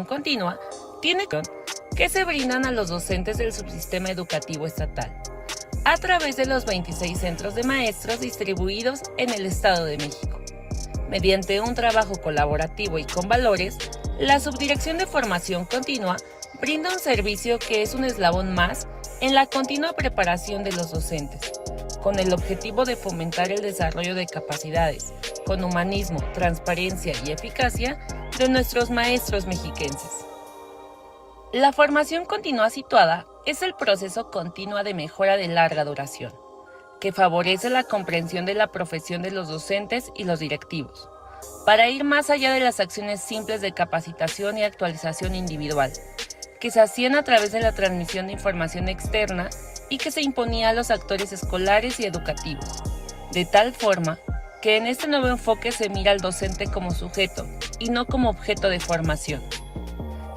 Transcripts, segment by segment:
continua tiene que se brindan a los docentes del subsistema educativo estatal, a través de los 26 centros de maestros distribuidos en el Estado de México. Mediante un trabajo colaborativo y con valores, la Subdirección de Formación Continua brinda un servicio que es un eslabón más en la continua preparación de los docentes, con el objetivo de fomentar el desarrollo de capacidades, con humanismo, transparencia y eficacia de nuestros maestros mexiquenses. La formación continua situada es el proceso continuo de mejora de larga duración, que favorece la comprensión de la profesión de los docentes y los directivos, para ir más allá de las acciones simples de capacitación y actualización individual, que se hacían a través de la transmisión de información externa y que se imponía a los actores escolares y educativos, de tal forma que en este nuevo enfoque se mira al docente como sujeto y no como objeto de formación.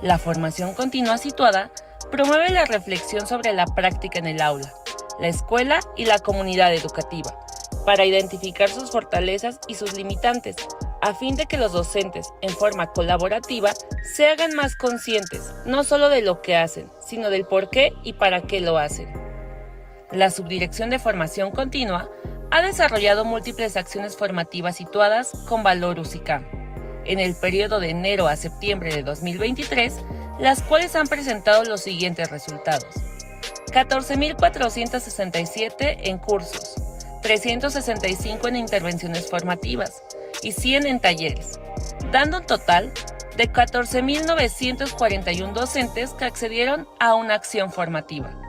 La formación continua situada promueve la reflexión sobre la práctica en el aula, la escuela y la comunidad educativa, para identificar sus fortalezas y sus limitantes, a fin de que los docentes, en forma colaborativa, se hagan más conscientes, no solo de lo que hacen, sino del por qué y para qué lo hacen. La Subdirección de Formación Continua ha desarrollado múltiples acciones formativas situadas con valor USICAM en el periodo de enero a septiembre de 2023, las cuales han presentado los siguientes resultados: 14,467 en cursos, 365 en intervenciones formativas y 100 en talleres, dando un total de 14,941 docentes que accedieron a una acción formativa.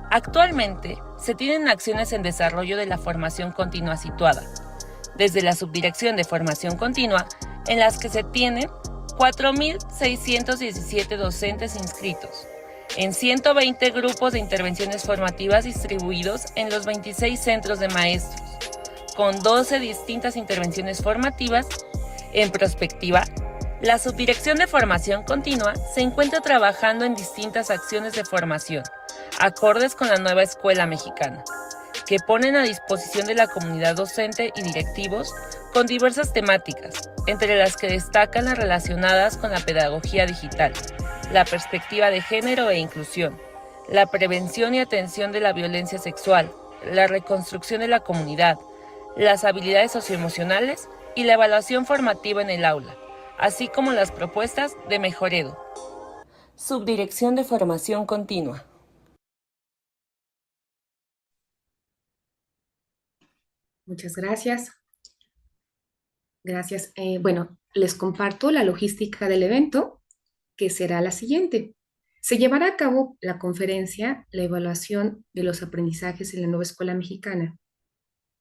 Actualmente, se tienen acciones en desarrollo de la formación continua situada, desde la Subdirección de Formación Continua, en las que se tienen 4,617 docentes inscritos, en 120 grupos de intervenciones formativas distribuidos en los 26 centros de maestros, con 12 distintas intervenciones formativas. En perspectiva, la Subdirección de Formación Continua se encuentra trabajando en distintas acciones de formación, acordes con la nueva escuela mexicana, que ponen a disposición de la comunidad docente y directivos con diversas temáticas, entre las que destacan las relacionadas con la pedagogía digital, la perspectiva de género e inclusión, la prevención y atención de la violencia sexual, la reconstrucción de la comunidad, las habilidades socioemocionales y la evaluación formativa en el aula, así como las propuestas de mejoreo. Subdirección de Formación Continua. Muchas gracias. Gracias. Bueno, les comparto la logística del evento, que será la siguiente. Se llevará a cabo la conferencia, la evaluación de los aprendizajes en la nueva escuela mexicana.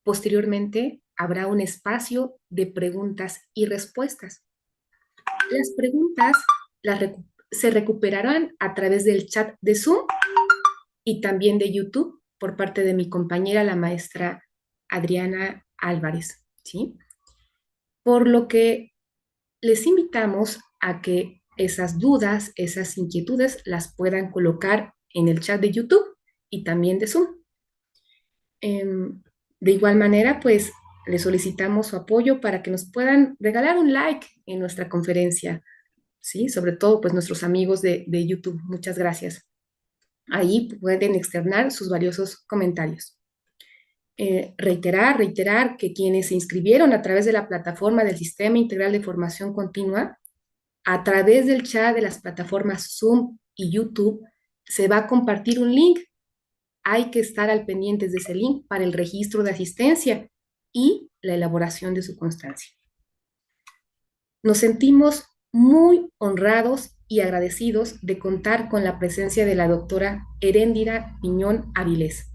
Posteriormente, habrá un espacio de preguntas y respuestas. Las preguntas se recuperarán a través del chat de Zoom y también de YouTube por parte de mi compañera, la maestra Adriana Álvarez, ¿sí? Por lo que les invitamos a que esas dudas, esas inquietudes las puedan colocar en el chat de YouTube y también de Zoom. De igual manera, pues les solicitamos su apoyo para que nos puedan regalar un like en nuestra conferencia, ¿sí? Sobre todo, pues nuestros amigos de YouTube. Muchas gracias. Ahí pueden externar sus valiosos comentarios. Reiterar que quienes se inscribieron a través de la plataforma del Sistema Integral de Formación Continua, a través del chat de las plataformas Zoom y YouTube, se va a compartir un link. Hay que estar al pendiente de ese link para el registro de asistencia y la elaboración de su constancia. Nos sentimos muy honrados y agradecidos de contar con la presencia de la doctora Heréndira Piñón Avilés,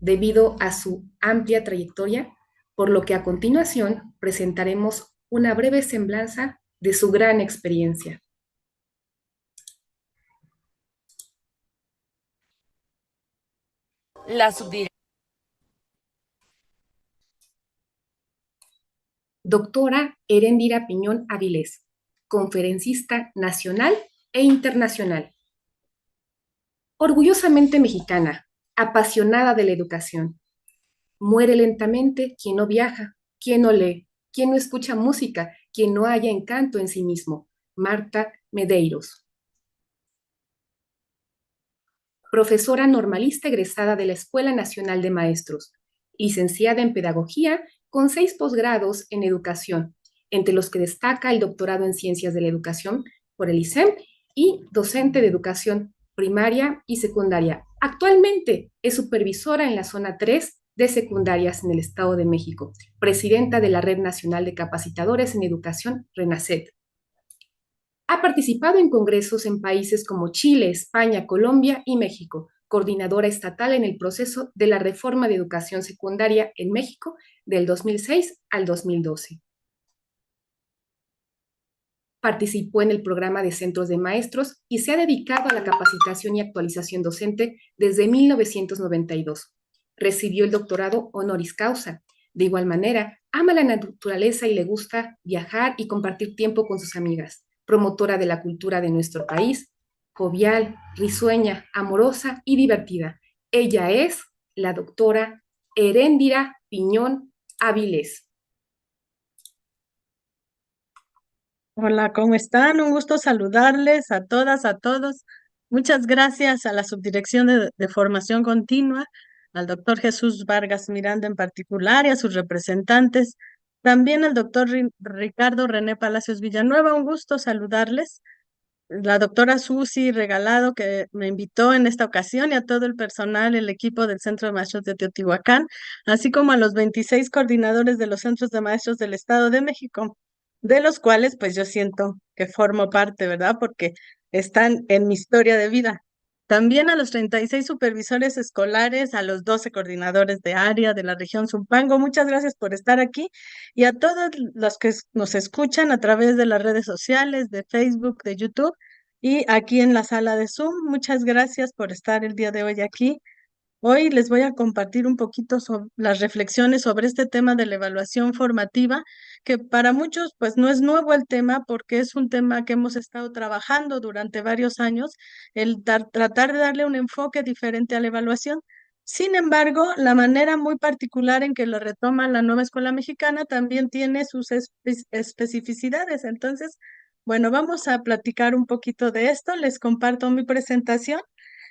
debido a su amplia trayectoria, por lo que a continuación presentaremos una breve semblanza de su gran experiencia. La Subdirección. Doctora Heréndira Piñón Avilés, conferencista nacional e internacional. Orgullosamente mexicana, apasionada de la educación. Muere lentamente quien no viaja, quien no lee, quien no escucha música, quien no haya encanto en sí mismo. Marta Medeiros. Profesora normalista egresada de la Escuela Nacional de Maestros, licenciada en Pedagogía con 6 posgrados en Educación, entre los que destaca el doctorado en Ciencias de la Educación por el ICEM y docente de Educación Primaria y Secundaria. Actualmente es supervisora en la Zona 3 de secundarias en el Estado de México, presidenta de la Red Nacional de Capacitadores en Educación, RENACED. Ha participado en congresos en países como Chile, España, Colombia y México, coordinadora estatal en el proceso de la reforma de educación secundaria en México del 2006 al 2012. Participó en el programa de centros de maestros y se ha dedicado a la capacitación y actualización docente desde 1992. Recibió el doctorado honoris causa. De igual manera, ama la naturaleza y le gusta viajar y compartir tiempo con sus amigas. Promotora de la cultura de nuestro país, jovial, risueña, amorosa y divertida. Ella es la doctora Heréndira Piñón Avilés. Hola, ¿cómo están? Un gusto saludarles a todas, a todos. Muchas gracias a la Subdirección de Formación Continua, al doctor Jesús Vargas Miranda en particular y a sus representantes. También al doctor Ricardo René Palacios Villanueva, un gusto saludarles. La doctora Susi Regalado, que me invitó en esta ocasión, y a todo el personal, el equipo del Centro de Maestros de Teotihuacán, así como a los 26 coordinadores de los centros de maestros del Estado de México, de los cuales pues yo siento que formo parte, ¿verdad? Porque están en mi historia de vida. También a los 36 supervisores escolares, a los 12 coordinadores de área de la región Zumpango, muchas gracias por estar aquí, y a todos los que nos escuchan a través de las redes sociales, de Facebook, de YouTube, y aquí en la sala de Zoom. Muchas gracias por estar el día de hoy aquí. Hoy les voy a compartir un poquito sobre las reflexiones sobre este tema de la evaluación formativa, que para muchos pues no es nuevo el tema, porque es un tema que hemos estado trabajando durante varios años, tratar de darle un enfoque diferente a la evaluación. Sin embargo, la manera muy particular en que lo retoma la nueva escuela mexicana también tiene sus especificidades. Entonces, bueno, vamos a platicar un poquito de esto. Les comparto mi presentación.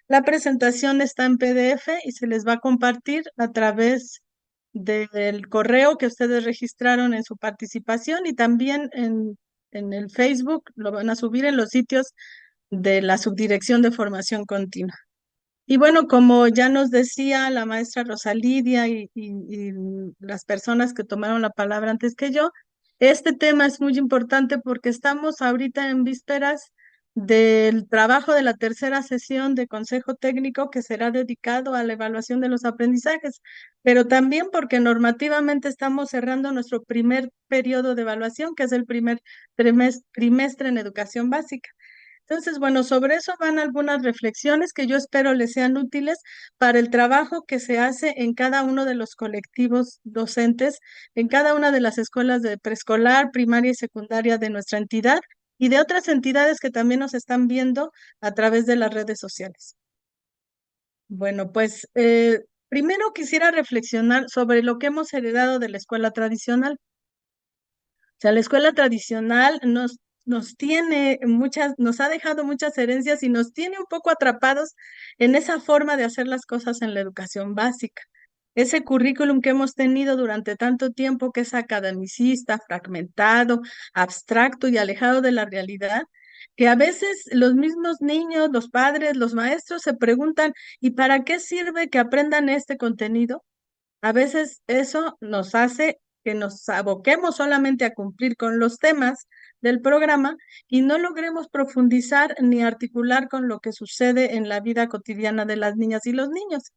La presentación está en PDF y se les va a compartir a través del correo que ustedes registraron en su participación, y también en el Facebook lo van a subir en los sitios de la Subdirección de Formación Continua. Y bueno, como ya nos decía la maestra Rosalidia y las personas que tomaron la palabra antes que yo, este tema es muy importante porque estamos ahorita en vísperas del trabajo de la tercera sesión de Consejo Técnico, que será dedicado a la evaluación de los aprendizajes, pero también porque normativamente estamos cerrando nuestro primer periodo de evaluación, que es el primer trimestre en educación básica. Entonces, bueno, sobre eso van algunas reflexiones que yo espero les sean útiles para el trabajo que se hace en cada uno de los colectivos docentes, en cada una de las escuelas de preescolar, primaria y secundaria de nuestra entidad, y de otras entidades que también nos están viendo a través de las redes sociales. Bueno, pues primero quisiera reflexionar sobre lo que hemos heredado de la escuela tradicional. O sea, la escuela tradicional nos ha dejado muchas herencias y nos tiene un poco atrapados en esa forma de hacer las cosas en la educación básica. Ese currículum que hemos tenido durante tanto tiempo, que es academicista, fragmentado, abstracto y alejado de la realidad, que a veces los mismos niños, los padres, los maestros se preguntan: ¿y para qué sirve que aprendan este contenido? A veces eso nos hace que nos aboquemos solamente a cumplir con los temas del programa y no logremos profundizar ni articular con lo que sucede en la vida cotidiana de las niñas y los niños.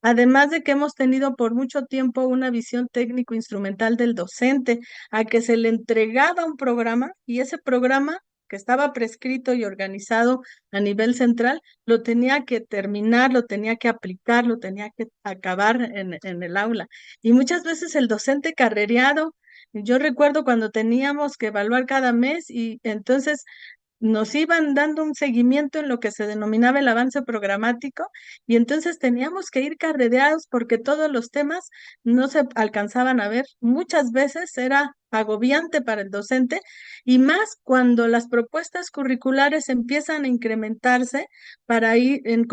Además de que hemos tenido por mucho tiempo una visión técnico-instrumental del docente, a que se le entregaba un programa, y ese programa, que estaba prescrito y organizado a nivel central, lo tenía que terminar, lo tenía que aplicar, lo tenía que acabar en el aula. Y muchas veces el docente carrereado, yo recuerdo cuando teníamos que evaluar cada mes, y entonces nos iban dando un seguimiento en lo que se denominaba el avance programático y entonces teníamos que ir carrereados porque todos los temas no se alcanzaban a ver. Muchas veces era agobiante para el docente y más cuando las propuestas curriculares empiezan a incrementarse para ir en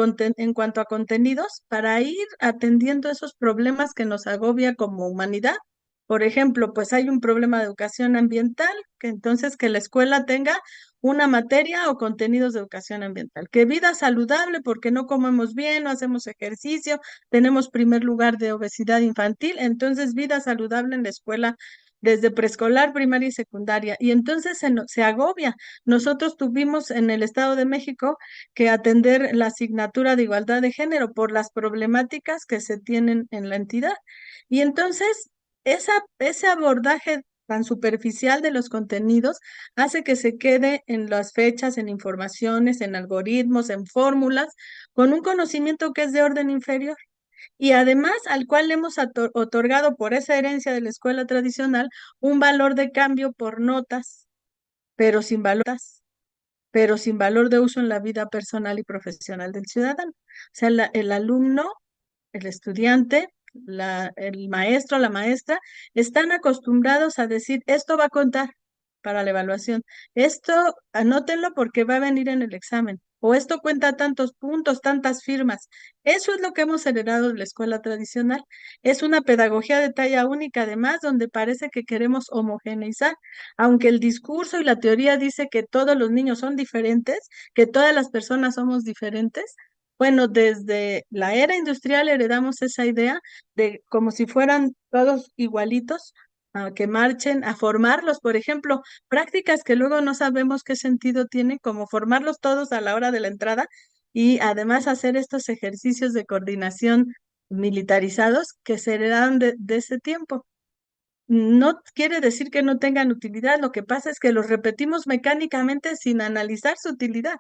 cuanto a contenidos, para ir atendiendo esos problemas que nos agobia como humanidad. Por ejemplo, pues hay un problema de educación ambiental, que entonces que la escuela tenga una materia o contenidos de educación ambiental. Que vida saludable porque no comemos bien, no hacemos ejercicio, tenemos primer lugar de obesidad infantil, entonces vida saludable en la escuela desde preescolar, primaria y secundaria. Y entonces se agobia. Nosotros tuvimos en el Estado de México que atender la asignatura de igualdad de género por las problemáticas que se tienen en la entidad. Y entonces ese abordaje tan superficial de los contenidos hace que se quede en las fechas, en informaciones, en algoritmos, en fórmulas, con un conocimiento que es de orden inferior. Y además al cual le hemos otorgado por esa herencia de la escuela tradicional un valor de cambio por notas, pero sin valor de uso en la vida personal y profesional del ciudadano. O sea, el alumno, el estudiante, el maestro, la maestra, están acostumbrados a decir, esto va a contar para la evaluación, esto anótenlo porque va a venir en el examen, o esto cuenta tantos puntos, tantas firmas. Eso es lo que hemos heredado de la escuela tradicional. Es una pedagogía de talla única, además, donde parece que queremos homogeneizar, aunque el discurso y la teoría dice que todos los niños son diferentes, que todas las personas somos diferentes. Bueno, desde la era industrial heredamos esa idea de como si fueran todos igualitos, a que marchen, a formarlos, por ejemplo, prácticas que luego no sabemos qué sentido tiene, como formarlos todos a la hora de la entrada y además hacer estos ejercicios de coordinación militarizados que se heredaron de ese tiempo. No quiere decir que no tengan utilidad, lo que pasa es que los repetimos mecánicamente sin analizar su utilidad.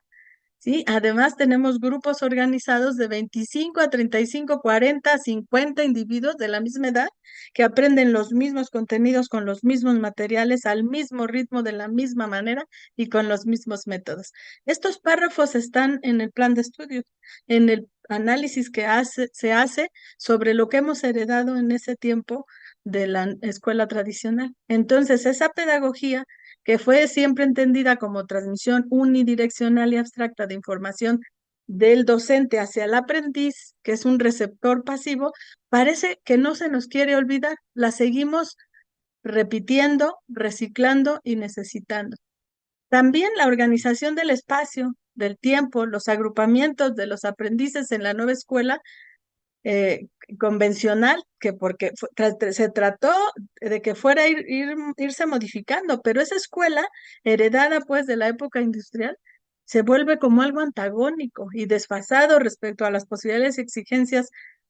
¿Sí? Además, tenemos grupos organizados de 25 a 35, 40, 50 individuos de la misma edad que aprenden los mismos contenidos con los mismos materiales, al mismo ritmo, de la misma manera y con los mismos métodos. Estos párrafos están en el plan de estudio, en el análisis que se hace sobre lo que hemos heredado en ese tiempo de la escuela tradicional. Entonces, esa pedagogía que fue siempre entendida como transmisión unidireccional y abstracta de información del docente hacia el aprendiz, que es un receptor pasivo, parece que no se nos quiere olvidar, la seguimos repitiendo, reciclando y necesitando. También la organización del espacio, del tiempo, los agrupamientos de los aprendices en la nueva escuela eh, convencional, que porque se trató de que fuera irse modificando, pero esa escuela heredada pues de la época industrial se vuelve como algo antagónico y desfasado respecto a las posibilidades y exigencias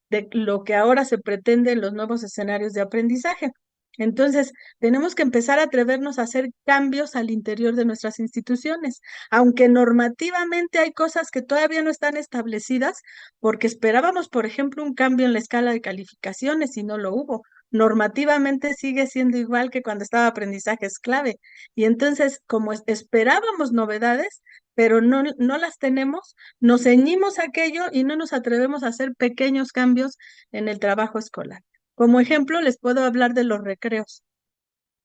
de lo que ahora se pretende en los nuevos escenarios de aprendizaje. Entonces, tenemos que empezar a atrevernos a hacer cambios al interior de nuestras instituciones, aunque normativamente hay cosas que todavía no están establecidas, porque esperábamos, por ejemplo, un cambio en la escala de calificaciones y no lo hubo. Normativamente sigue siendo igual que cuando estaba aprendizaje es clave. Y entonces, como esperábamos novedades, pero no las tenemos, nos ceñimos a aquello y no nos atrevemos a hacer pequeños cambios en el trabajo escolar. Como ejemplo, les puedo hablar de los recreos.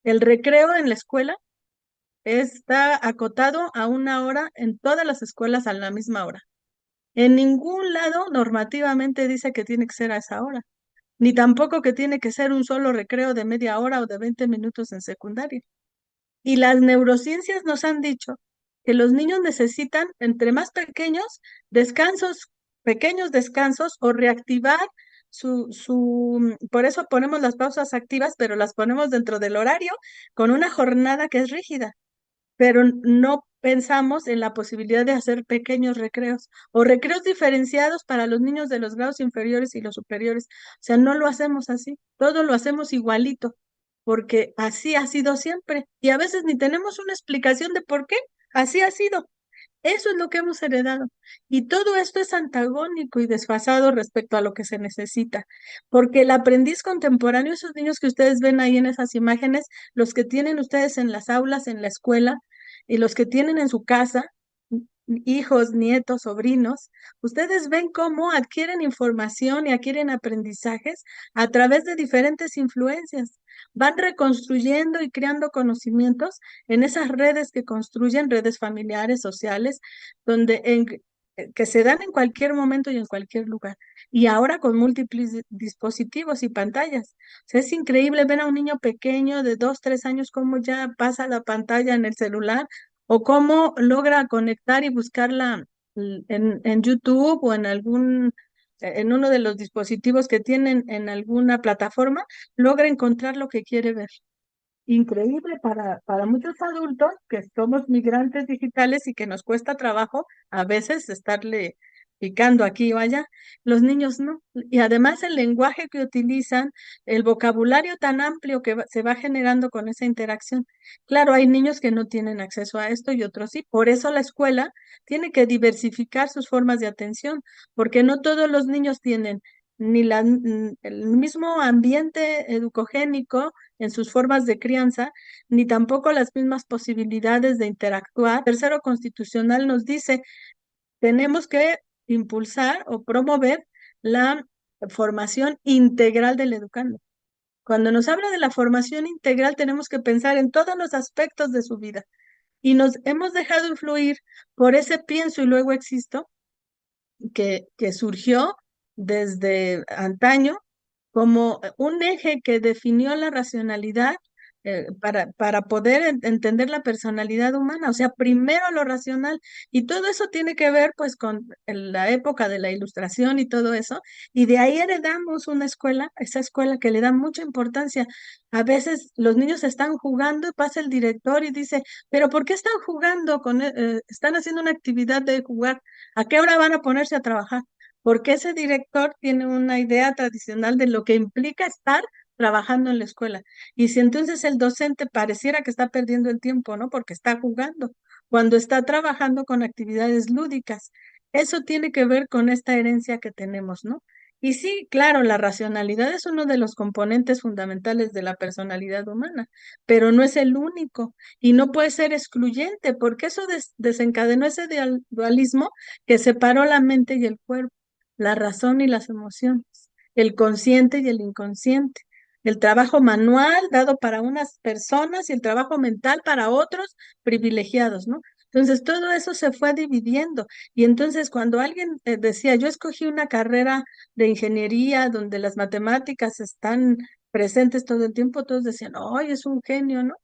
El recreo en la escuela está acotado a 1 hora en todas las escuelas a la misma hora. En ningún lado normativamente dice que tiene que ser a esa hora, ni tampoco que tiene que ser un solo recreo de media hora o de 20 minutos en secundaria. Y las neurociencias nos han dicho que los niños necesitan, entre más pequeños, descansos, pequeños descansos o reactivar por eso ponemos las pausas activas, pero las ponemos dentro del horario con una jornada que es rígida, pero no pensamos en la posibilidad de hacer pequeños recreos o recreos diferenciados para los niños de los grados inferiores y los superiores. O sea, no lo hacemos así, todo lo hacemos igualito, porque así ha sido siempre y a veces ni tenemos una explicación de por qué así ha sido. Eso es lo que hemos heredado. Y todo esto es antagónico y desfasado respecto a lo que se necesita, porque el aprendiz contemporáneo, esos niños que ustedes ven ahí en esas imágenes, los que tienen ustedes en las aulas, en la escuela, y los que tienen en su casa hijos, nietos, sobrinos, ustedes ven cómo adquieren información y adquieren aprendizajes a través de diferentes influencias. Van reconstruyendo y creando conocimientos en esas redes que construyen, redes familiares, sociales, que se dan en cualquier momento y en cualquier lugar. Y ahora con múltiples dispositivos y pantallas. O sea, es increíble ver a un niño pequeño de 2, 3 años cómo ya pasa la pantalla en el celular o cómo logra conectar y buscarla en YouTube o en uno de los dispositivos que tienen en alguna plataforma, logra encontrar lo que quiere ver. Increíble para muchos adultos que somos migrantes digitales y que nos cuesta trabajo a veces estarle picando aquí o allá. Los niños no. Y además el lenguaje que utilizan, el vocabulario tan amplio que se va generando con esa interacción. Claro, hay niños que no tienen acceso a esto y otros sí. Por eso la escuela tiene que diversificar sus formas de atención, porque no todos los niños tienen el mismo ambiente educogénico en sus formas de crianza, ni tampoco las mismas posibilidades de interactuar. El tercero constitucional nos dice, tenemos que impulsar o promover la formación integral del educando. Cuando nos habla de la formación integral, tenemos que pensar en todos los aspectos de su vida. Y nos hemos dejado influir por ese pienso y luego existo que surgió desde antaño como un eje que definió la racionalidad para poder entender la personalidad humana, o sea, primero lo racional, y todo eso tiene que ver pues con la época de la Ilustración y todo eso, y de ahí heredamos una escuela, esa escuela que le da mucha importancia. A veces los niños están jugando y pasa el director y dice, pero ¿por qué están jugando? Están haciendo una actividad de jugar, ¿a qué hora van a ponerse a trabajar? Porque ese director tiene una idea tradicional de lo que implica estar trabajando en la escuela. Y si entonces el docente pareciera que está perdiendo el tiempo, ¿no? Porque está jugando, cuando está trabajando con actividades lúdicas. Eso tiene que ver con esta herencia que tenemos, ¿no? Y sí, claro, la racionalidad es uno de los componentes fundamentales de la personalidad humana, pero no es el único y no puede ser excluyente, porque eso desencadenó ese dualismo que separó la mente y el cuerpo, la razón y las emociones, el consciente y el inconsciente, el trabajo manual dado para unas personas y el trabajo mental para otros privilegiados, ¿no? Entonces todo eso se fue dividiendo y entonces cuando alguien decía, yo escogí una carrera de ingeniería donde las matemáticas están presentes todo el tiempo, todos decían, ¡ay, es un genio!, ¿no?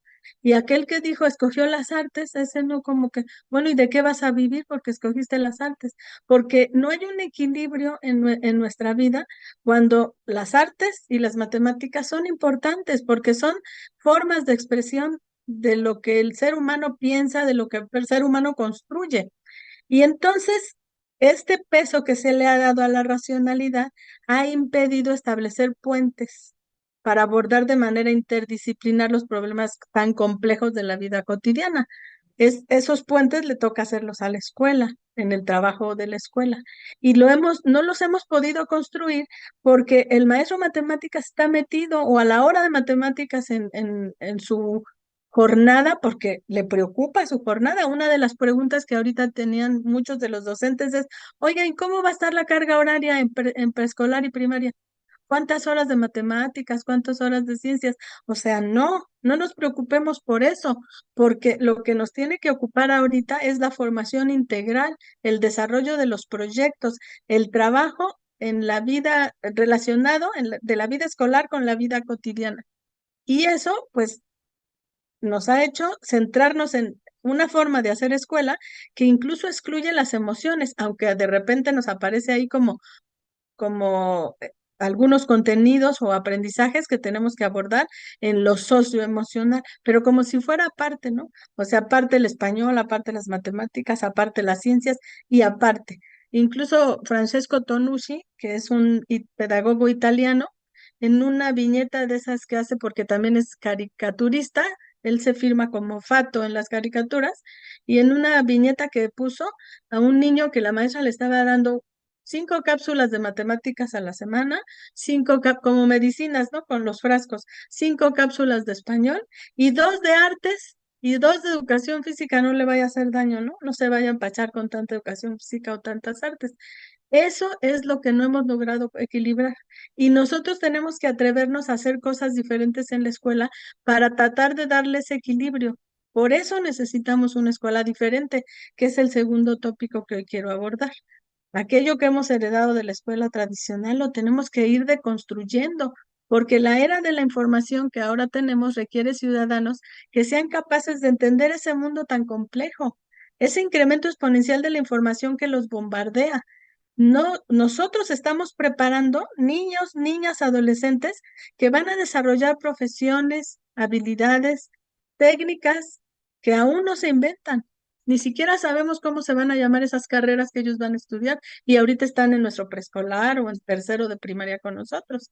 Y aquel que dijo, escogió las artes, ese no como que, bueno, ¿y de qué vas a vivir porque escogiste las artes? Porque no hay un equilibrio en nuestra vida cuando las artes y las matemáticas son importantes, porque son formas de expresión de lo que el ser humano piensa, de lo que el ser humano construye. Y entonces, este peso que se le ha dado a la racionalidad ha impedido establecer puentes para abordar de manera interdisciplinar los problemas tan complejos de la vida cotidiana. Esos puentes le toca hacerlos a la escuela, en el trabajo de la escuela. Y no los hemos podido construir porque el maestro de matemáticas está metido o a la hora de matemáticas en su jornada porque le preocupa su jornada. Una de las preguntas que ahorita tenían muchos de los docentes es, oiga, ¿y cómo va a estar la carga horaria en preescolar y primaria? ¿Cuántas horas de matemáticas? ¿Cuántas horas de ciencias? O sea, no nos preocupemos por eso, porque lo que nos tiene que ocupar ahorita es la formación integral, el desarrollo de los proyectos, el trabajo en la vida relacionado de la vida escolar con la vida cotidiana. Y eso, pues, nos ha hecho centrarnos en una forma de hacer escuela que incluso excluye las emociones, aunque de repente nos aparece ahí como algunos contenidos o aprendizajes que tenemos que abordar en lo socioemocional, pero como si fuera aparte, ¿no? O sea, aparte el español, aparte las matemáticas, aparte las ciencias y aparte. Incluso Francesco Tonucci, que es un pedagogo italiano, en una viñeta de esas que hace, porque también es caricaturista, él se firma como Fato en las caricaturas, y en una viñeta que puso a un niño que la maestra le estaba dando 5 cápsulas de matemáticas a la semana, como medicinas, ¿no? Con los frascos, 5 cápsulas de español y 2 de artes y 2 de educación física no le vaya a hacer daño, ¿no? No se vaya a empachar con tanta educación física o tantas artes. Eso es lo que no hemos logrado equilibrar. Y nosotros tenemos que atrevernos a hacer cosas diferentes en la escuela para tratar de darle ese equilibrio. Por eso necesitamos una escuela diferente, que es el segundo tópico que hoy quiero abordar. Aquello que hemos heredado de la escuela tradicional lo tenemos que ir deconstruyendo, porque la era de la información que ahora tenemos requiere ciudadanos que sean capaces de entender ese mundo tan complejo, ese incremento exponencial de la información que los bombardea. No, nosotros estamos preparando niños, niñas, adolescentes que van a desarrollar profesiones, habilidades, técnicas que aún no se inventan. Ni siquiera sabemos cómo se van a llamar esas carreras que ellos van a estudiar y ahorita están en nuestro preescolar o en tercero de primaria con nosotros.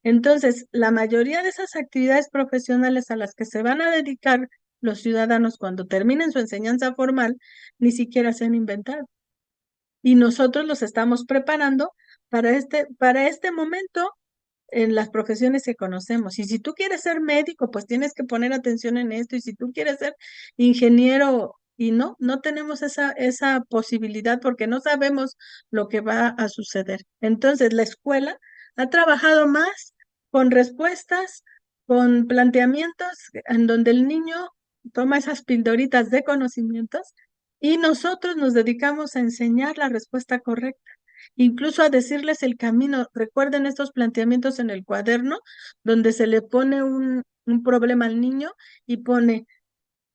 Entonces, la mayoría de esas actividades profesionales a las que se van a dedicar los ciudadanos cuando terminen su enseñanza formal, ni siquiera se han inventado y nosotros los estamos preparando para este momento en las profesiones que conocemos. Y si tú quieres ser médico, pues tienes que poner atención en esto. Y si tú quieres ser ingeniero, y no tenemos esa posibilidad porque no sabemos lo que va a suceder. Entonces, la escuela ha trabajado más con respuestas, con planteamientos en donde el niño toma esas pildoritas de conocimientos y nosotros nos dedicamos a enseñar la respuesta correcta, incluso a decirles el camino. Recuerden estos planteamientos en el cuaderno, donde se le pone un problema al niño y pone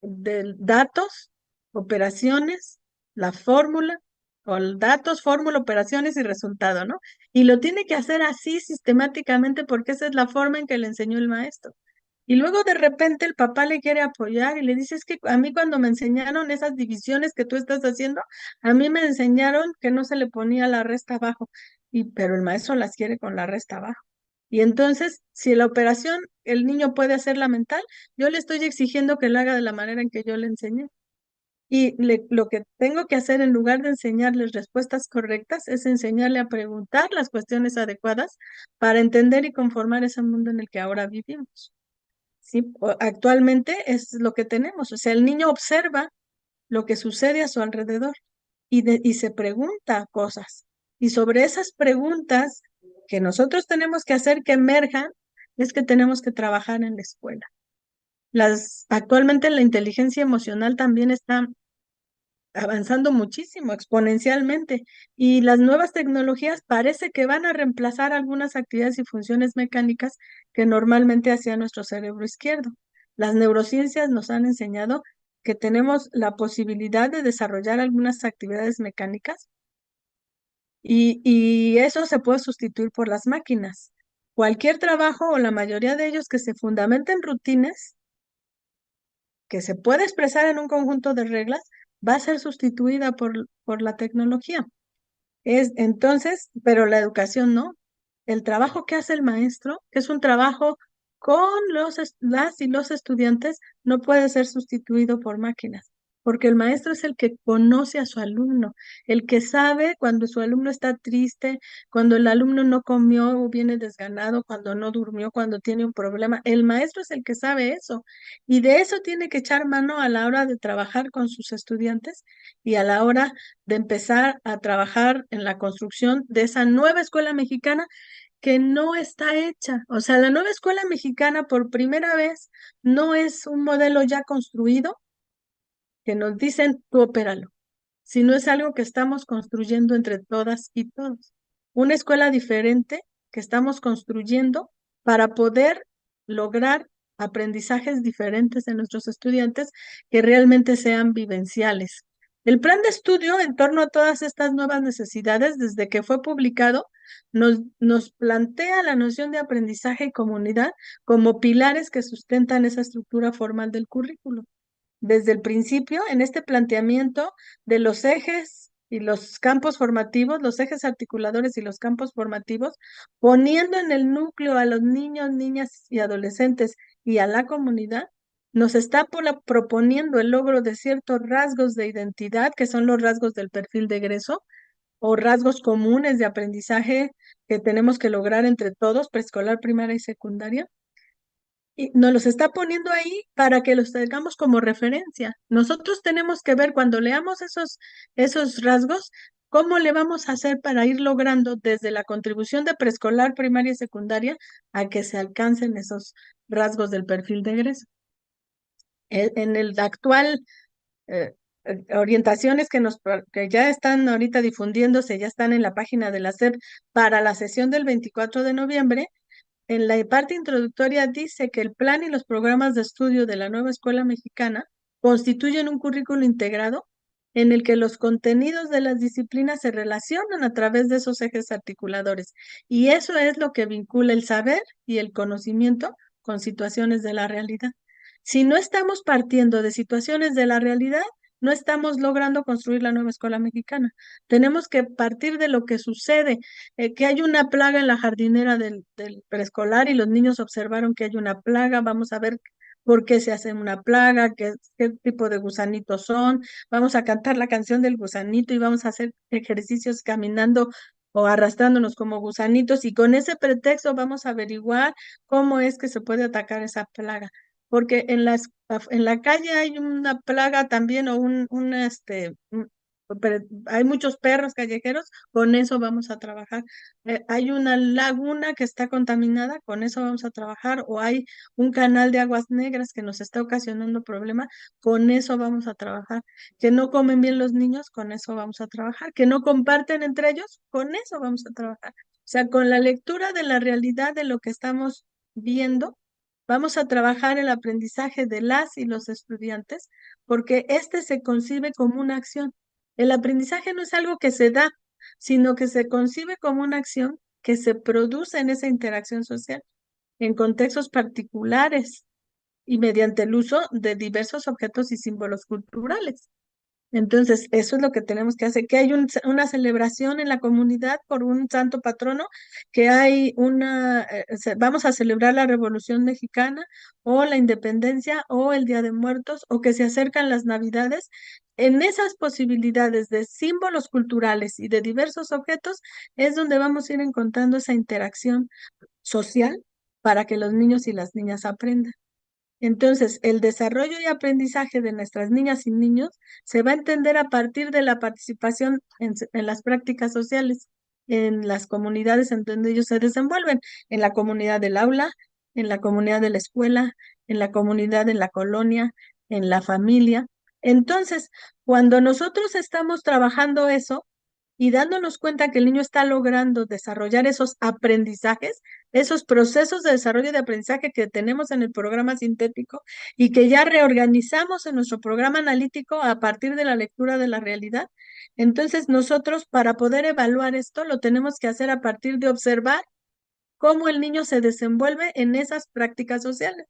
datos, operaciones, la fórmula, o datos, fórmula, operaciones y resultado, ¿no? Y lo tiene que hacer así sistemáticamente porque esa es la forma en que le enseñó el maestro. Y luego de repente el papá le quiere apoyar y le dice, es que a mí cuando me enseñaron esas divisiones que tú estás haciendo, a mí me enseñaron que no se le ponía la resta abajo, pero el maestro las quiere con la resta abajo. Y entonces, si la operación el niño puede hacerla mental, yo le estoy exigiendo que la haga de la manera en que yo le enseñé. Y lo que tengo que hacer en lugar de enseñarles respuestas correctas es enseñarle a preguntar las cuestiones adecuadas para entender y conformar ese mundo en el que ahora vivimos. ¿Sí? Actualmente es lo que tenemos, o sea, el niño observa lo que sucede a su alrededor y se pregunta cosas. Y sobre esas preguntas que nosotros tenemos que hacer que emerjan, es que tenemos que trabajar en la escuela. Actualmente la inteligencia emocional también está avanzando muchísimo, exponencialmente, y las nuevas tecnologías parece que van a reemplazar algunas actividades y funciones mecánicas que normalmente hacía nuestro cerebro izquierdo. Las neurociencias nos han enseñado que tenemos la posibilidad de desarrollar algunas actividades mecánicas y eso se puede sustituir por las máquinas. Cualquier trabajo o la mayoría de ellos que se fundamenta en rutinas, que se puede expresar en un conjunto de reglas, va a ser sustituida por la tecnología. Entonces, pero la educación no. El trabajo que hace el maestro, que es un trabajo con las y los estudiantes, no puede ser sustituido por máquinas, porque el maestro es el que conoce a su alumno, el que sabe cuando su alumno está triste, cuando el alumno no comió o viene desganado, cuando no durmió, cuando tiene un problema. El maestro es el que sabe eso y de eso tiene que echar mano a la hora de trabajar con sus estudiantes y a la hora de empezar a trabajar en la construcción de esa nueva escuela mexicana que no está hecha. O sea, la nueva escuela mexicana por primera vez no es un modelo ya construido que nos dicen tú opéralo, sino es algo que estamos construyendo entre todas y todos. Una escuela diferente que estamos construyendo para poder lograr aprendizajes diferentes en nuestros estudiantes que realmente sean vivenciales. El plan de estudio en torno a todas estas nuevas necesidades, desde que fue publicado, nos plantea la noción de aprendizaje y comunidad como pilares que sustentan esa estructura formal del currículo. Desde el principio, en este planteamiento de los ejes y los campos formativos, los ejes articuladores y los campos formativos, poniendo en el núcleo a los niños, niñas y adolescentes y a la comunidad, nos está proponiendo el logro de ciertos rasgos de identidad, que son los rasgos del perfil de egreso, o rasgos comunes de aprendizaje que tenemos que lograr entre todos, preescolar, primaria y secundaria, y nos los está poniendo ahí para que los tengamos como referencia. Nosotros tenemos que ver cuando leamos esos rasgos, cómo le vamos a hacer para ir logrando desde la contribución de preescolar, primaria y secundaria a que se alcancen esos rasgos del perfil de egreso. En el actual orientaciones que ya están ahorita difundiéndose, ya están en la página de la SEP para la sesión del 24 de noviembre, en la parte introductoria dice que el plan y los programas de estudio de la nueva escuela mexicana constituyen un currículo integrado en el que los contenidos de las disciplinas se relacionan a través de esos ejes articuladores. Y eso es lo que vincula el saber y el conocimiento con situaciones de la realidad. Si no estamos partiendo de situaciones de la realidad, no estamos logrando construir la nueva escuela mexicana. Tenemos que partir de lo que sucede, que hay una plaga en la jardinera del preescolar y los niños observaron que hay una plaga, vamos a ver por qué se hace una plaga, qué tipo de gusanitos son, vamos a cantar la canción del gusanito y vamos a hacer ejercicios caminando o arrastrándonos como gusanitos y con ese pretexto vamos a averiguar cómo es que se puede atacar esa plaga. Porque en la calle hay una plaga también o hay muchos perros callejeros, con eso vamos a trabajar. Hay una laguna que está contaminada, con eso vamos a trabajar, o hay un canal de aguas negras que nos está ocasionando problemas, con eso vamos a trabajar. Que no comen bien los niños, con eso vamos a trabajar. Que no comparten entre ellos, con eso vamos a trabajar. O sea, con la lectura de la realidad de lo que estamos viendo, vamos a trabajar el aprendizaje de las y los estudiantes, porque este se concibe como una acción. El aprendizaje no es algo que se da, sino que se concibe como una acción que se produce en esa interacción social, en contextos particulares y mediante el uso de diversos objetos y símbolos culturales. Entonces, eso es lo que tenemos que hacer, que hay una celebración en la comunidad por un santo patrono, que hay vamos a celebrar la Revolución Mexicana o la Independencia o el Día de Muertos o que se acercan las Navidades. En esas posibilidades de símbolos culturales y de diversos objetos es donde vamos a ir encontrando esa interacción social para que los niños y las niñas aprendan. Entonces, el desarrollo y aprendizaje de nuestras niñas y niños se va a entender a partir de la participación en las prácticas sociales, en las comunidades en donde ellos se desenvuelven, en la comunidad del aula, en la comunidad de la escuela, en la comunidad, en la colonia, en la familia. Entonces, cuando nosotros estamos trabajando eso, y dándonos cuenta que el niño está logrando desarrollar esos aprendizajes, esos procesos de desarrollo de aprendizaje que tenemos en el programa sintético y que ya reorganizamos en nuestro programa analítico a partir de la lectura de la realidad. Entonces nosotros para poder evaluar esto lo tenemos que hacer a partir de observar cómo el niño se desenvuelve en esas prácticas sociales.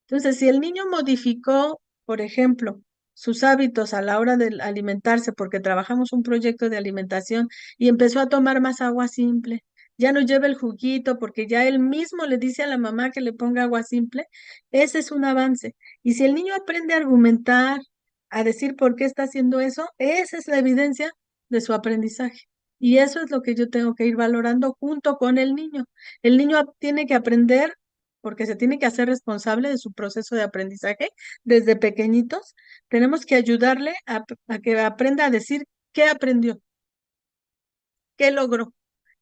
Entonces, si el niño modificó, por ejemplo, sus hábitos a la hora de alimentarse, porque trabajamos un proyecto de alimentación y empezó a tomar más agua simple, ya no lleva el juguito porque ya él mismo le dice a la mamá que le ponga agua simple, ese es un avance. Y si el niño aprende a argumentar, a decir por qué está haciendo eso, esa es la evidencia de su aprendizaje. Y eso es lo que yo tengo que ir valorando junto con el niño. El niño tiene que aprender porque se tiene que hacer responsable de su proceso de aprendizaje desde pequeñitos. Tenemos que ayudarle a que aprenda a decir qué aprendió, qué logró,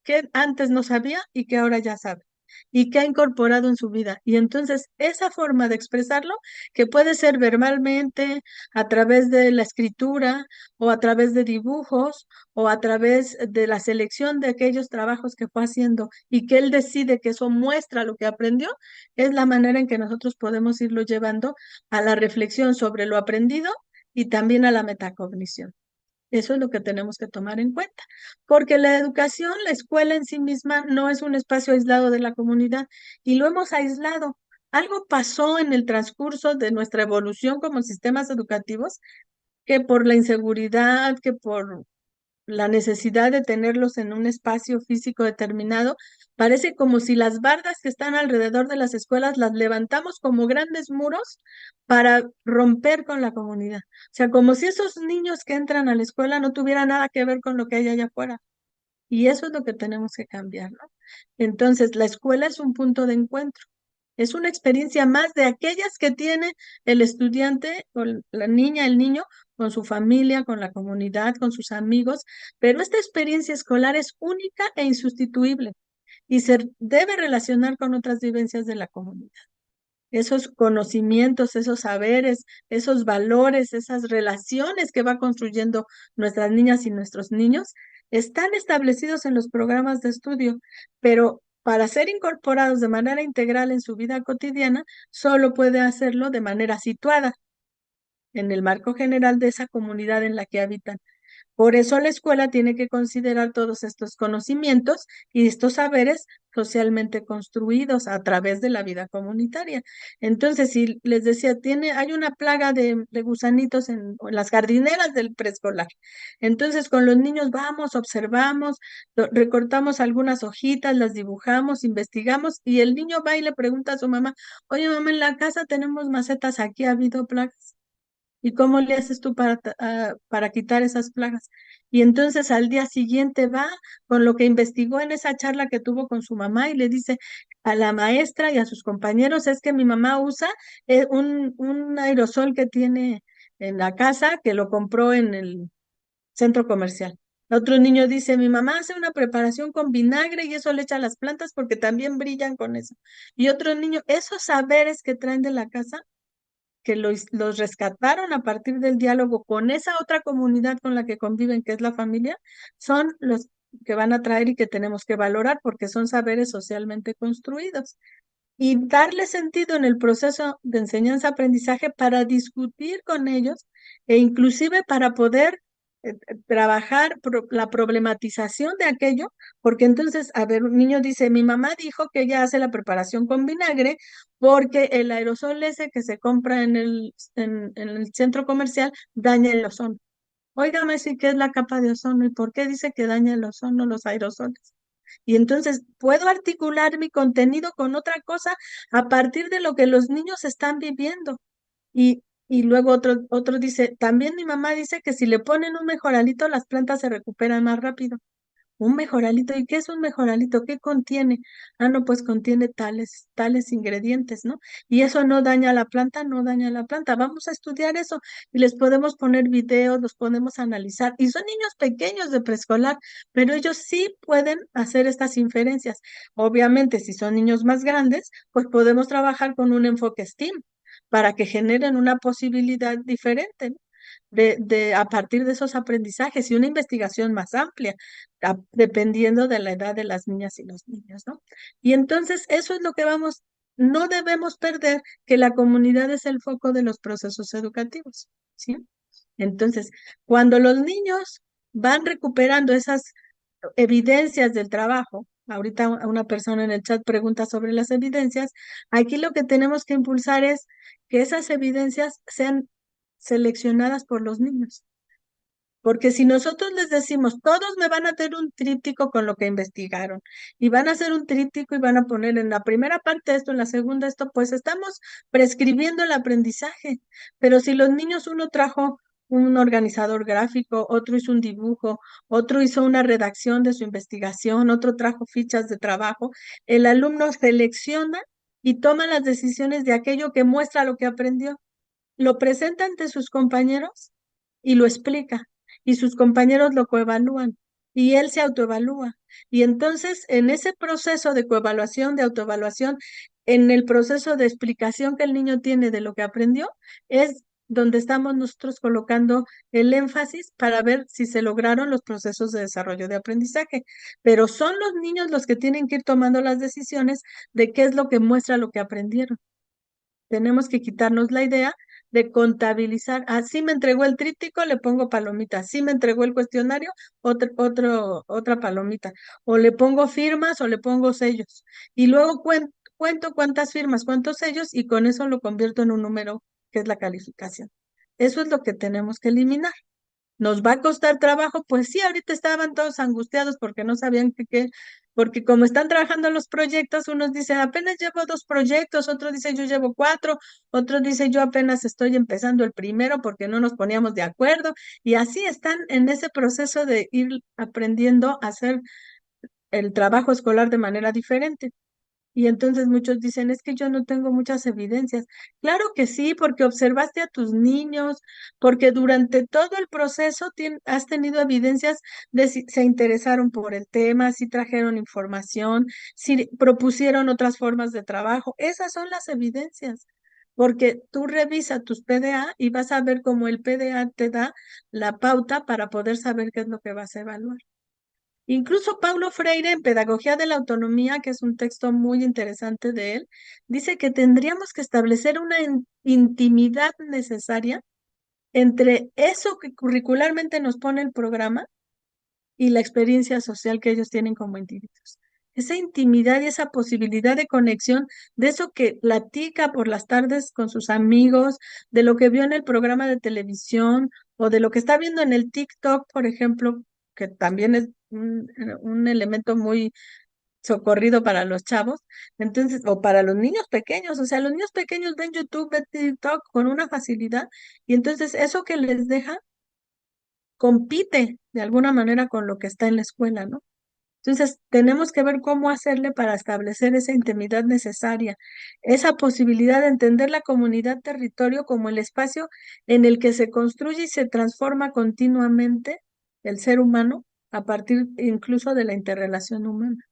qué antes no sabía y que ahora ya sabe y qué ha incorporado en su vida. Y entonces esa forma de expresarlo, que puede ser verbalmente, a través de la escritura o a través de dibujos o a través de la selección de aquellos trabajos que fue haciendo y que él decide que eso muestra lo que aprendió, es la manera en que nosotros podemos irlo llevando a la reflexión sobre lo aprendido y también a la metacognición. Eso es lo que tenemos que tomar en cuenta, porque la educación, la escuela en sí misma no es un espacio aislado de la comunidad y lo hemos aislado. Algo pasó en el transcurso de nuestra evolución como sistemas educativos, que por la inseguridad, que por la necesidad de tenerlos en un espacio físico determinado, parece como si las bardas que están alrededor de las escuelas las levantamos como grandes muros para romper con la comunidad. O sea, como si esos niños que entran a la escuela no tuvieran nada que ver con lo que hay allá afuera. Y eso es lo que tenemos que cambiar, ¿no? Entonces, la escuela es un punto de encuentro. Es una experiencia más de aquellas que tiene el estudiante o la niña, el niño, con su familia, con la comunidad, con sus amigos, pero esta experiencia escolar es única e insustituible y se debe relacionar con otras vivencias de la comunidad. Esos conocimientos, esos saberes, esos valores, esas relaciones que va construyendo nuestras niñas y nuestros niños, están establecidos en los programas de estudio, pero para ser incorporados de manera integral en su vida cotidiana, solo puede hacerlo de manera situada en el marco general de esa comunidad en la que habitan. Por eso la escuela tiene que considerar todos estos conocimientos y estos saberes socialmente construidos a través de la vida comunitaria. Entonces, si les decía, hay una plaga de gusanitos en las jardineras del preescolar. Entonces, con los niños vamos, observamos, recortamos algunas hojitas, las dibujamos, investigamos y el niño va y le pregunta a su mamá, oye, mamá, en la casa tenemos macetas, aquí ha habido plagas. ¿Y cómo le haces tú para quitar esas plagas? Y entonces al día siguiente va con lo que investigó en esa charla que tuvo con su mamá y le dice a la maestra y a sus compañeros, es que mi mamá usa un aerosol que tiene en la casa, que lo compró en el centro comercial. Otro niño dice, mi mamá hace una preparación con vinagre y eso le echa a las plantas porque también brillan con eso. Y otro niño, esos saberes que traen de la casa que los rescataron a partir del diálogo con esa otra comunidad con la que conviven, que es la familia, son los que van a traer y que tenemos que valorar porque son saberes socialmente construidos. Y darle sentido en el proceso de enseñanza-aprendizaje para discutir con ellos e inclusive para poder trabajar la problematización de aquello, porque entonces, a ver, un niño dice, mi mamá dijo que ella hace la preparación con vinagre porque el aerosol ese que se compra en el centro comercial daña el ozono. Óigame, sí, ¿qué es la capa de ozono? ¿Y por qué dice que daña el ozono los aerosoles? Y entonces puedo articular mi contenido con otra cosa a partir de lo que los niños están viviendo. Y luego otro dice, también mi mamá dice que si le ponen un mejoralito, las plantas se recuperan más rápido. Un mejoralito, ¿y qué es un mejoralito? ¿Qué contiene? Ah, no, pues contiene tales ingredientes, ¿no? Y eso no daña a la planta, no daña a la planta. Vamos a estudiar eso y les podemos poner videos, los podemos analizar. Y son niños pequeños de preescolar, pero ellos sí pueden hacer estas inferencias. Obviamente, si son niños más grandes, pues podemos trabajar con un enfoque STEAM para que generen una posibilidad diferente, ¿no? A partir de esos aprendizajes y una investigación más amplia, dependiendo de la edad de las niñas y los niños, ¿no? Y entonces eso es lo que no debemos perder que la comunidad es el foco de los procesos educativos, ¿sí? Entonces, cuando los niños van recuperando esas evidencias del trabajo, ahorita una persona en el chat pregunta sobre las evidencias, aquí lo que tenemos que impulsar es que esas evidencias sean seleccionadas por los niños. Porque si nosotros les decimos, todos me van a hacer un tríptico con lo que investigaron, y van a hacer un tríptico y van a poner en la primera parte esto, en la segunda esto, pues estamos prescribiendo el aprendizaje. Pero si los niños, uno trajo un organizador gráfico, otro hizo un dibujo, otro hizo una redacción de su investigación, otro trajo fichas de trabajo, el alumno selecciona y toma las decisiones de aquello que muestra lo que aprendió, lo presenta ante sus compañeros y lo explica, y sus compañeros lo coevalúan, y él se autoevalúa. Y entonces, en ese proceso de coevaluación, de autoevaluación, en el proceso de explicación que el niño tiene de lo que aprendió, es donde estamos nosotros colocando el énfasis para ver si se lograron los procesos de desarrollo de aprendizaje. Pero son los niños los que tienen que ir tomando las decisiones de qué es lo que muestra lo que aprendieron. Tenemos que quitarnos la idea de contabilizar. Así me entregó el tríptico, le pongo palomita. Así me entregó el cuestionario, otra palomita. O le pongo firmas o le pongo sellos. Y luego cuento cuántas firmas, cuántos sellos y con eso lo convierto en un número que es la calificación. Eso es lo que tenemos que eliminar. ¿Nos va a costar trabajo? Pues sí, ahorita estaban todos angustiados porque no sabían porque como están trabajando los proyectos, unos dicen apenas llevo 2 proyectos, otro dice yo llevo 4, otro dice yo apenas estoy empezando el primero porque no nos poníamos de acuerdo, y así están en ese proceso de ir aprendiendo a hacer el trabajo escolar de manera diferente. Y entonces muchos dicen, es que yo no tengo muchas evidencias. Claro que sí, porque observaste a tus niños, porque durante todo el proceso has tenido evidencias de si se interesaron por el tema, si trajeron información, si propusieron otras formas de trabajo. Esas son las evidencias, porque tú revisas tus PDA y vas a ver cómo el PDA te da la pauta para poder saber qué es lo que vas a evaluar. Incluso Paulo Freire, en Pedagogía de la Autonomía, que es un texto muy interesante de él, dice que tendríamos que establecer una intimidad necesaria entre eso que curricularmente nos pone el programa y la experiencia social que ellos tienen como individuos. Esa intimidad y esa posibilidad de conexión, de eso que platica por las tardes con sus amigos, de lo que vio en el programa de televisión o de lo que está viendo en el TikTok, por ejemplo, que también es un elemento muy socorrido para los chavos, entonces, o para los niños pequeños, o sea, los niños pequeños ven YouTube, ven TikTok con una facilidad, y entonces eso que les deja compite de alguna manera con lo que está en la escuela, ¿no? Entonces, tenemos que ver cómo hacerle para establecer esa intimidad necesaria, esa posibilidad de entender la comunidad territorio como el espacio en el que se construye y se transforma continuamente el ser humano a partir incluso de la interrelación humana.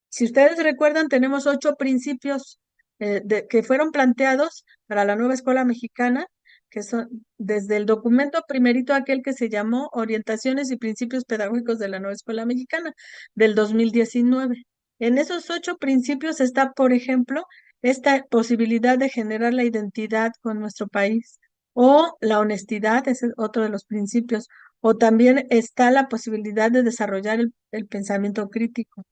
Si ustedes recuerdan, tenemos 8 principios que fueron planteados para la nueva escuela mexicana, que son desde el documento primerito, aquel que se llamó Orientaciones y Principios Pedagógicos de la Nueva Escuela Mexicana, del 2019. En esos 8 principios está, por ejemplo, esta posibilidad de generar la identidad con nuestro país, o la honestidad, ese es otro de los principios, o también está la posibilidad de desarrollar el pensamiento crítico.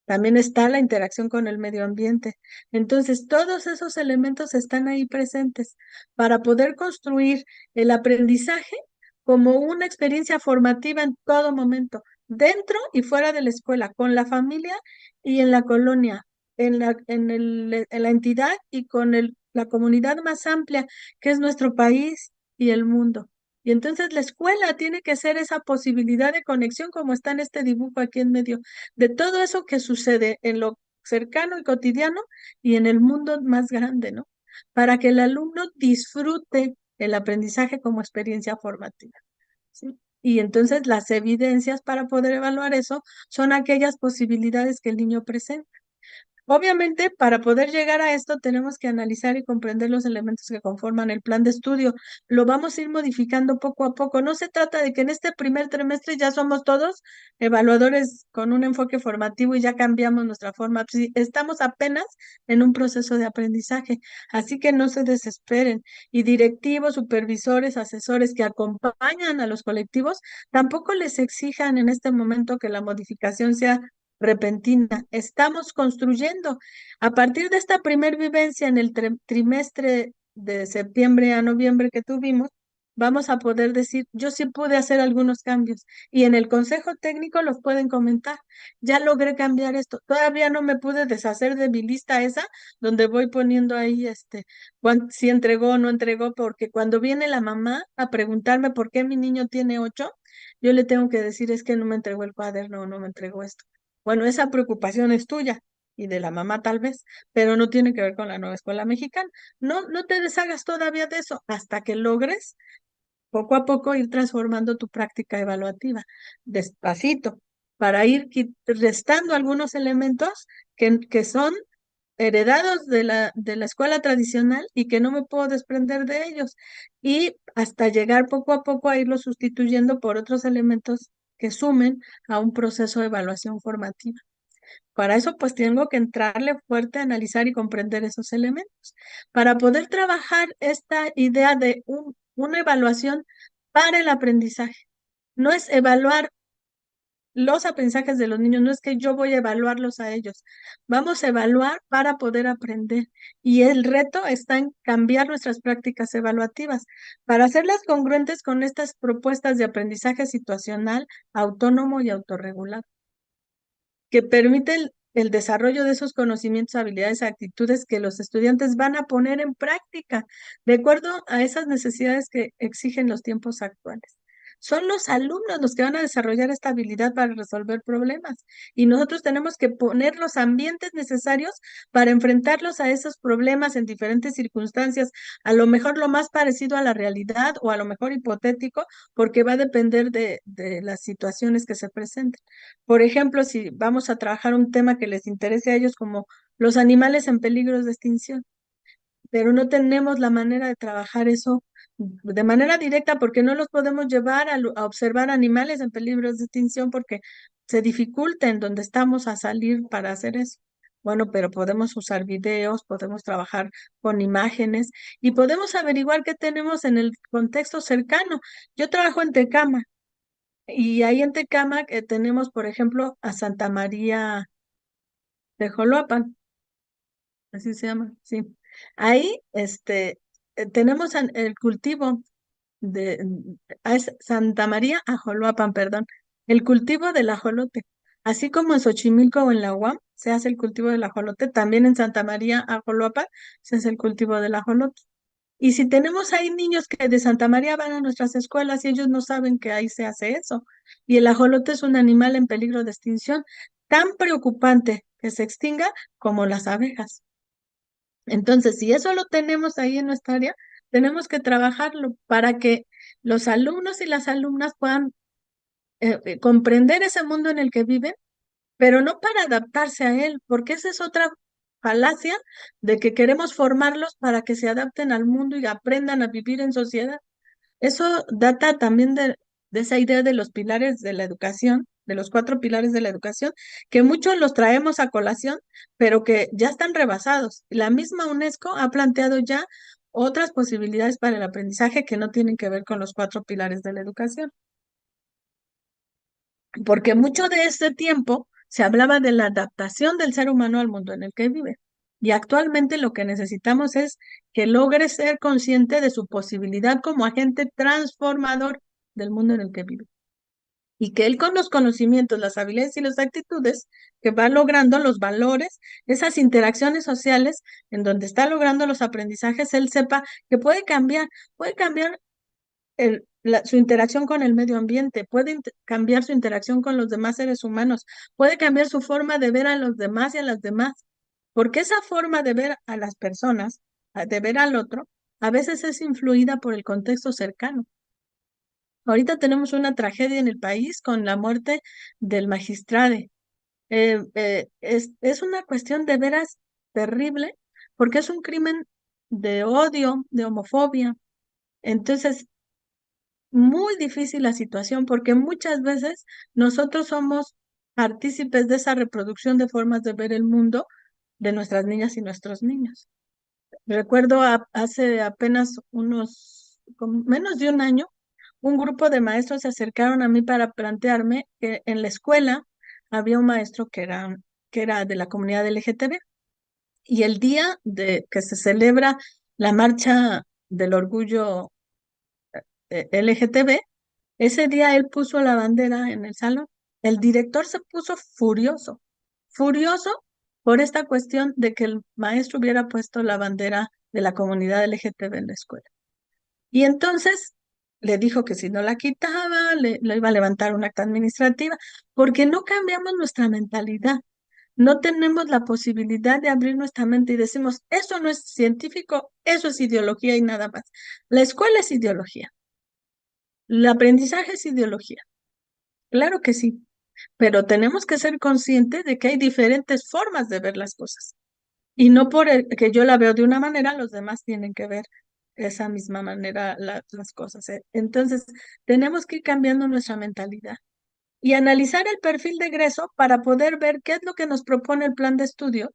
También está la interacción con el medio ambiente. Entonces, todos esos elementos están ahí presentes para poder construir el aprendizaje como una experiencia formativa en todo momento, dentro y fuera de la escuela, con la familia y en la colonia, en la entidad y con la comunidad más amplia, que es nuestro país y el mundo. Y entonces la escuela tiene que ser esa posibilidad de conexión, como está en este dibujo aquí en medio, de todo eso que sucede en lo cercano y cotidiano y en el mundo más grande, ¿no? Para que el alumno disfrute el aprendizaje como experiencia formativa, ¿sí? Y entonces las evidencias para poder evaluar eso son aquellas posibilidades que el niño presenta. Obviamente, para poder llegar a esto, tenemos que analizar y comprender los elementos que conforman el plan de estudio. Lo vamos a ir modificando poco a poco. No se trata de que en este primer trimestre ya somos todos evaluadores con un enfoque formativo y ya cambiamos nuestra forma. Sí, estamos apenas en un proceso de aprendizaje, así que no se desesperen. Y directivos, supervisores, asesores que acompañan a los colectivos, tampoco les exijan en este momento que la modificación sea repentina. Estamos construyendo. A partir de esta primer vivencia en el trimestre de septiembre a noviembre que tuvimos, vamos a poder decir, yo sí pude hacer algunos cambios y en el consejo técnico los pueden comentar. Ya logré cambiar esto. Todavía no me pude deshacer de mi lista esa, donde voy poniendo ahí si entregó o no entregó, porque cuando viene la mamá a preguntarme por qué mi niño tiene 8, yo le tengo que decir, es que no me entregó el cuaderno o no me entregó esto. Bueno, esa preocupación es tuya y de la mamá tal vez, pero no tiene que ver con la nueva escuela mexicana. No, no te deshagas todavía de eso hasta que logres poco a poco ir transformando tu práctica evaluativa, despacito, para ir restando algunos elementos que son heredados de la escuela tradicional y que no me puedo desprender de ellos, y hasta llegar poco a poco a irlos sustituyendo por otros elementos que sumen a un proceso de evaluación formativa. Para eso, pues tengo que entrarle fuerte a analizar y comprender esos elementos. Para poder trabajar esta idea de una evaluación para el aprendizaje. No es evaluar los aprendizajes de los niños, no es que yo voy a evaluarlos a ellos. Vamos a evaluar para poder aprender. Y el reto está en cambiar nuestras prácticas evaluativas para hacerlas congruentes con estas propuestas de aprendizaje situacional, autónomo y autorregulado, que permiten el desarrollo de esos conocimientos, habilidades, actitudes que los estudiantes van a poner en práctica de acuerdo a esas necesidades que exigen los tiempos actuales. Son los alumnos los que van a desarrollar esta habilidad para resolver problemas. Y nosotros tenemos que poner los ambientes necesarios para enfrentarlos a esos problemas en diferentes circunstancias, a lo mejor lo más parecido a la realidad o a lo mejor hipotético, porque va a depender de las situaciones que se presenten. Por ejemplo, si vamos a trabajar un tema que les interese a ellos como los animales en peligro de extinción, pero no tenemos la manera de trabajar eso de manera directa porque no los podemos llevar a observar animales en peligro de extinción porque se dificulta en donde estamos a salir para hacer eso. Bueno, pero podemos usar videos, podemos trabajar con imágenes y podemos averiguar qué tenemos en el contexto cercano. Yo trabajo en Tecama y ahí en Tecama tenemos, por ejemplo, a Santa María de Joloapan, así se llama, sí. Ahí, tenemos el cultivo de es Santa María Ajoloapan, perdón, el cultivo del ajolote. Así como en Xochimilco o en la UAM se hace el cultivo del ajolote, también en Santa María Ajoloapan se hace el cultivo del ajolote. Y si tenemos ahí niños que de Santa María van a nuestras escuelas y ellos no saben que ahí se hace eso, y el ajolote es un animal en peligro de extinción, tan preocupante que se extinga como las abejas. Entonces, si eso lo tenemos ahí en nuestra área, tenemos que trabajarlo para que los alumnos y las alumnas puedan comprender ese mundo en el que viven, pero no para adaptarse a él, porque esa es otra falacia de que queremos formarlos para que se adapten al mundo y aprendan a vivir en sociedad. Eso data también de esa idea de los pilares de la educación, de los 4 pilares de la educación, que muchos los traemos a colación, pero que ya están rebasados. La misma UNESCO ha planteado ya otras posibilidades para el aprendizaje que no tienen que ver con los 4 pilares de la educación, porque mucho de este tiempo se hablaba de la adaptación del ser humano al mundo en el que vive. Y actualmente lo que necesitamos es que logre ser consciente de su posibilidad como agente transformador del mundo en el que vive. Y que él con los conocimientos, las habilidades y las actitudes que va logrando, los valores, esas interacciones sociales en donde está logrando los aprendizajes, él sepa que puede cambiar su interacción con el medio ambiente, puede cambiar su interacción con los demás seres humanos, puede cambiar su forma de ver a los demás y a las demás, porque esa forma de ver a las personas, de ver al otro, a veces es influida por el contexto cercano. Ahorita tenemos una tragedia en el país con la muerte del magistrade. Es una cuestión de veras terrible, porque es un crimen de odio, de homofobia. Entonces, muy difícil la situación porque muchas veces nosotros somos partícipes de esa reproducción de formas de ver el mundo de nuestras niñas y nuestros niños. Recuerdo hace apenas menos de un año, un grupo de maestros se acercaron a mí para plantearme que en la escuela había un maestro que era de la comunidad LGTB y el día de que se celebra la marcha del orgullo LGTB, ese día él puso la bandera en el salón. El director se puso furioso, furioso por esta cuestión de que el maestro hubiera puesto la bandera de la comunidad LGTB en la escuela. Y entonces le dijo que si no la quitaba, le iba a levantar un acta administrativa, porque no cambiamos nuestra mentalidad. No tenemos la posibilidad de abrir nuestra mente y decimos, eso no es científico, eso es ideología y nada más. La escuela es ideología. El aprendizaje es ideología, claro que sí, pero tenemos que ser conscientes de que hay diferentes formas de ver las cosas y no por que yo la veo de una manera, los demás tienen que ver esa misma manera las cosas. Entonces, tenemos que ir cambiando nuestra mentalidad y analizar el perfil de egreso para poder ver qué es lo que nos propone el plan de estudio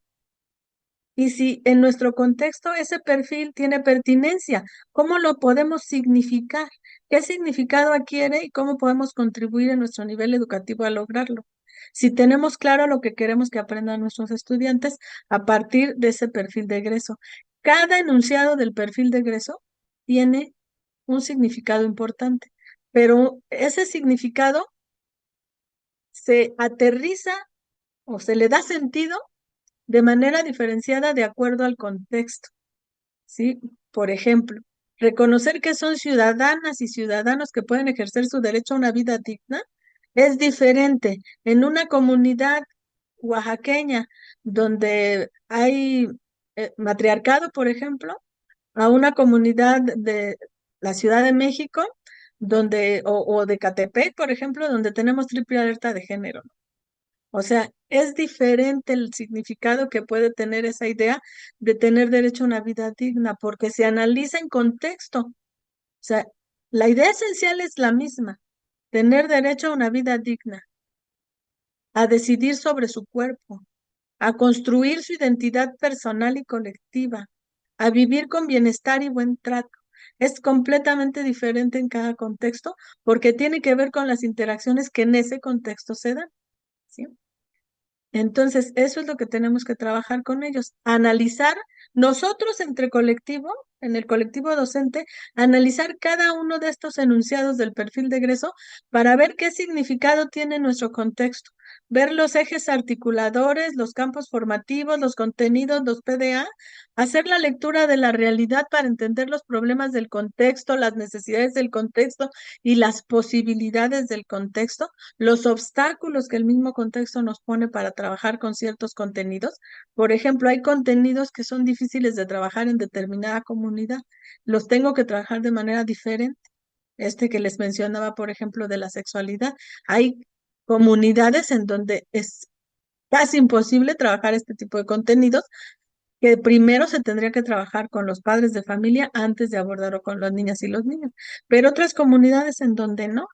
y si en nuestro contexto ese perfil tiene pertinencia, ¿cómo lo podemos significar? ¿Qué significado adquiere y cómo podemos contribuir en nuestro nivel educativo a lograrlo? Si tenemos claro lo que queremos que aprendan nuestros estudiantes a partir de ese perfil de egreso. Cada enunciado del perfil de egreso tiene un significado importante, pero ese significado se aterriza o se le da sentido de manera diferenciada de acuerdo al contexto, ¿sí? Por ejemplo, reconocer que son ciudadanas y ciudadanos que pueden ejercer su derecho a una vida digna, es diferente. En una comunidad oaxaqueña donde hay matriarcado, por ejemplo, a una comunidad de la Ciudad de México, o de Catepec, por ejemplo, donde tenemos triple alerta de género. O sea, es diferente el significado que puede tener esa idea de tener derecho a una vida digna, porque se analiza en contexto. O sea, la idea esencial es la misma, tener derecho a una vida digna, a decidir sobre su cuerpo, a construir su identidad personal y colectiva, a vivir con bienestar y buen trato. Es completamente diferente en cada contexto porque tiene que ver con las interacciones que en ese contexto se dan, ¿sí? Entonces, eso es lo que tenemos que trabajar con ellos, analizar nosotros entre colectivo, en el colectivo docente, analizar cada uno de estos enunciados del perfil de egreso para ver qué significado tiene nuestro contexto, ver los ejes articuladores, los campos formativos, los contenidos, los PDA, hacer la lectura de la realidad para entender los problemas del contexto, las necesidades del contexto y las posibilidades del contexto, los obstáculos que el mismo contexto nos pone para trabajar con ciertos contenidos. Por ejemplo, hay contenidos que son difíciles de trabajar en determinada comunidad. Los tengo que trabajar de manera diferente. Este que les mencionaba, por ejemplo, de la sexualidad. Hay comunidades en donde es casi imposible trabajar este tipo de contenidos, que primero se tendría que trabajar con los padres de familia antes de abordarlo con las niñas y los niños. Pero otras comunidades en donde no.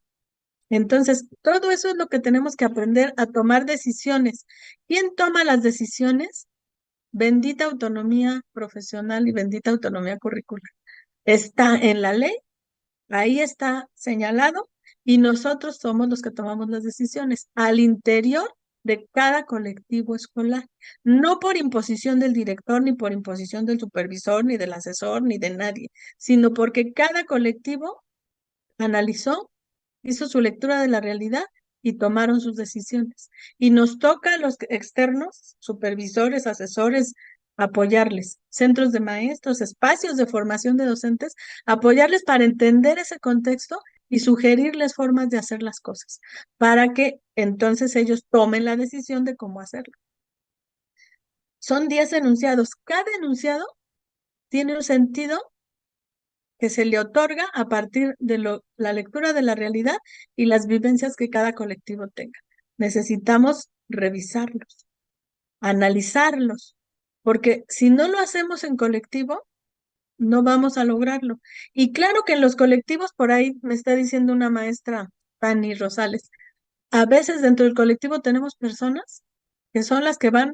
Entonces, todo eso es lo que tenemos que aprender a tomar decisiones. ¿Quién toma las decisiones? Bendita autonomía profesional y bendita autonomía curricular. Está en la ley, ahí está señalado, y nosotros somos los que tomamos las decisiones al interior de cada colectivo escolar, no por imposición del director, ni por imposición del supervisor, ni del asesor, ni de nadie, sino porque cada colectivo analizó, hizo su lectura de la realidad y tomaron sus decisiones. Y nos toca a los externos, supervisores, asesores, apoyarles, centros de maestros, espacios de formación de docentes, apoyarles para entender ese contexto y sugerirles formas de hacer las cosas, para que entonces ellos tomen la decisión de cómo hacerlo. Son 10 enunciados. Cada enunciado tiene un sentido que se le otorga a partir de la lectura de la realidad y las vivencias que cada colectivo tenga. Necesitamos revisarlos, analizarlos, porque si no lo hacemos en colectivo, no vamos a lograrlo. Y claro que en los colectivos, por ahí me está diciendo una maestra, Fanny Rosales, a veces dentro del colectivo tenemos personas que son las que van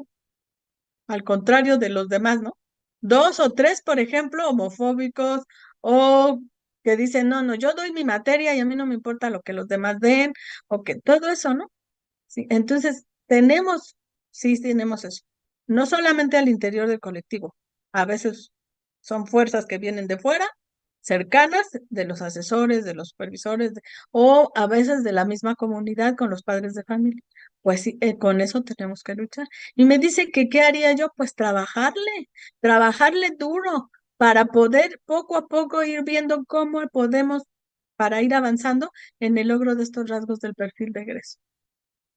al contrario de los demás, ¿no? 2 o 3, por ejemplo, homofóbicos o que dicen, no, no, yo doy mi materia y a mí no me importa lo que los demás den, o que todo eso, ¿no? Sí, entonces sí tenemos eso. No solamente al interior del colectivo, a veces son fuerzas que vienen de fuera, cercanas, de los asesores, de los supervisores, o a veces de la misma comunidad con los padres de familia. Pues sí, con eso tenemos que luchar. Y me dice que qué haría yo, pues trabajarle duro para poder poco a poco ir viendo cómo podemos, para ir avanzando en el logro de estos rasgos del perfil de egreso.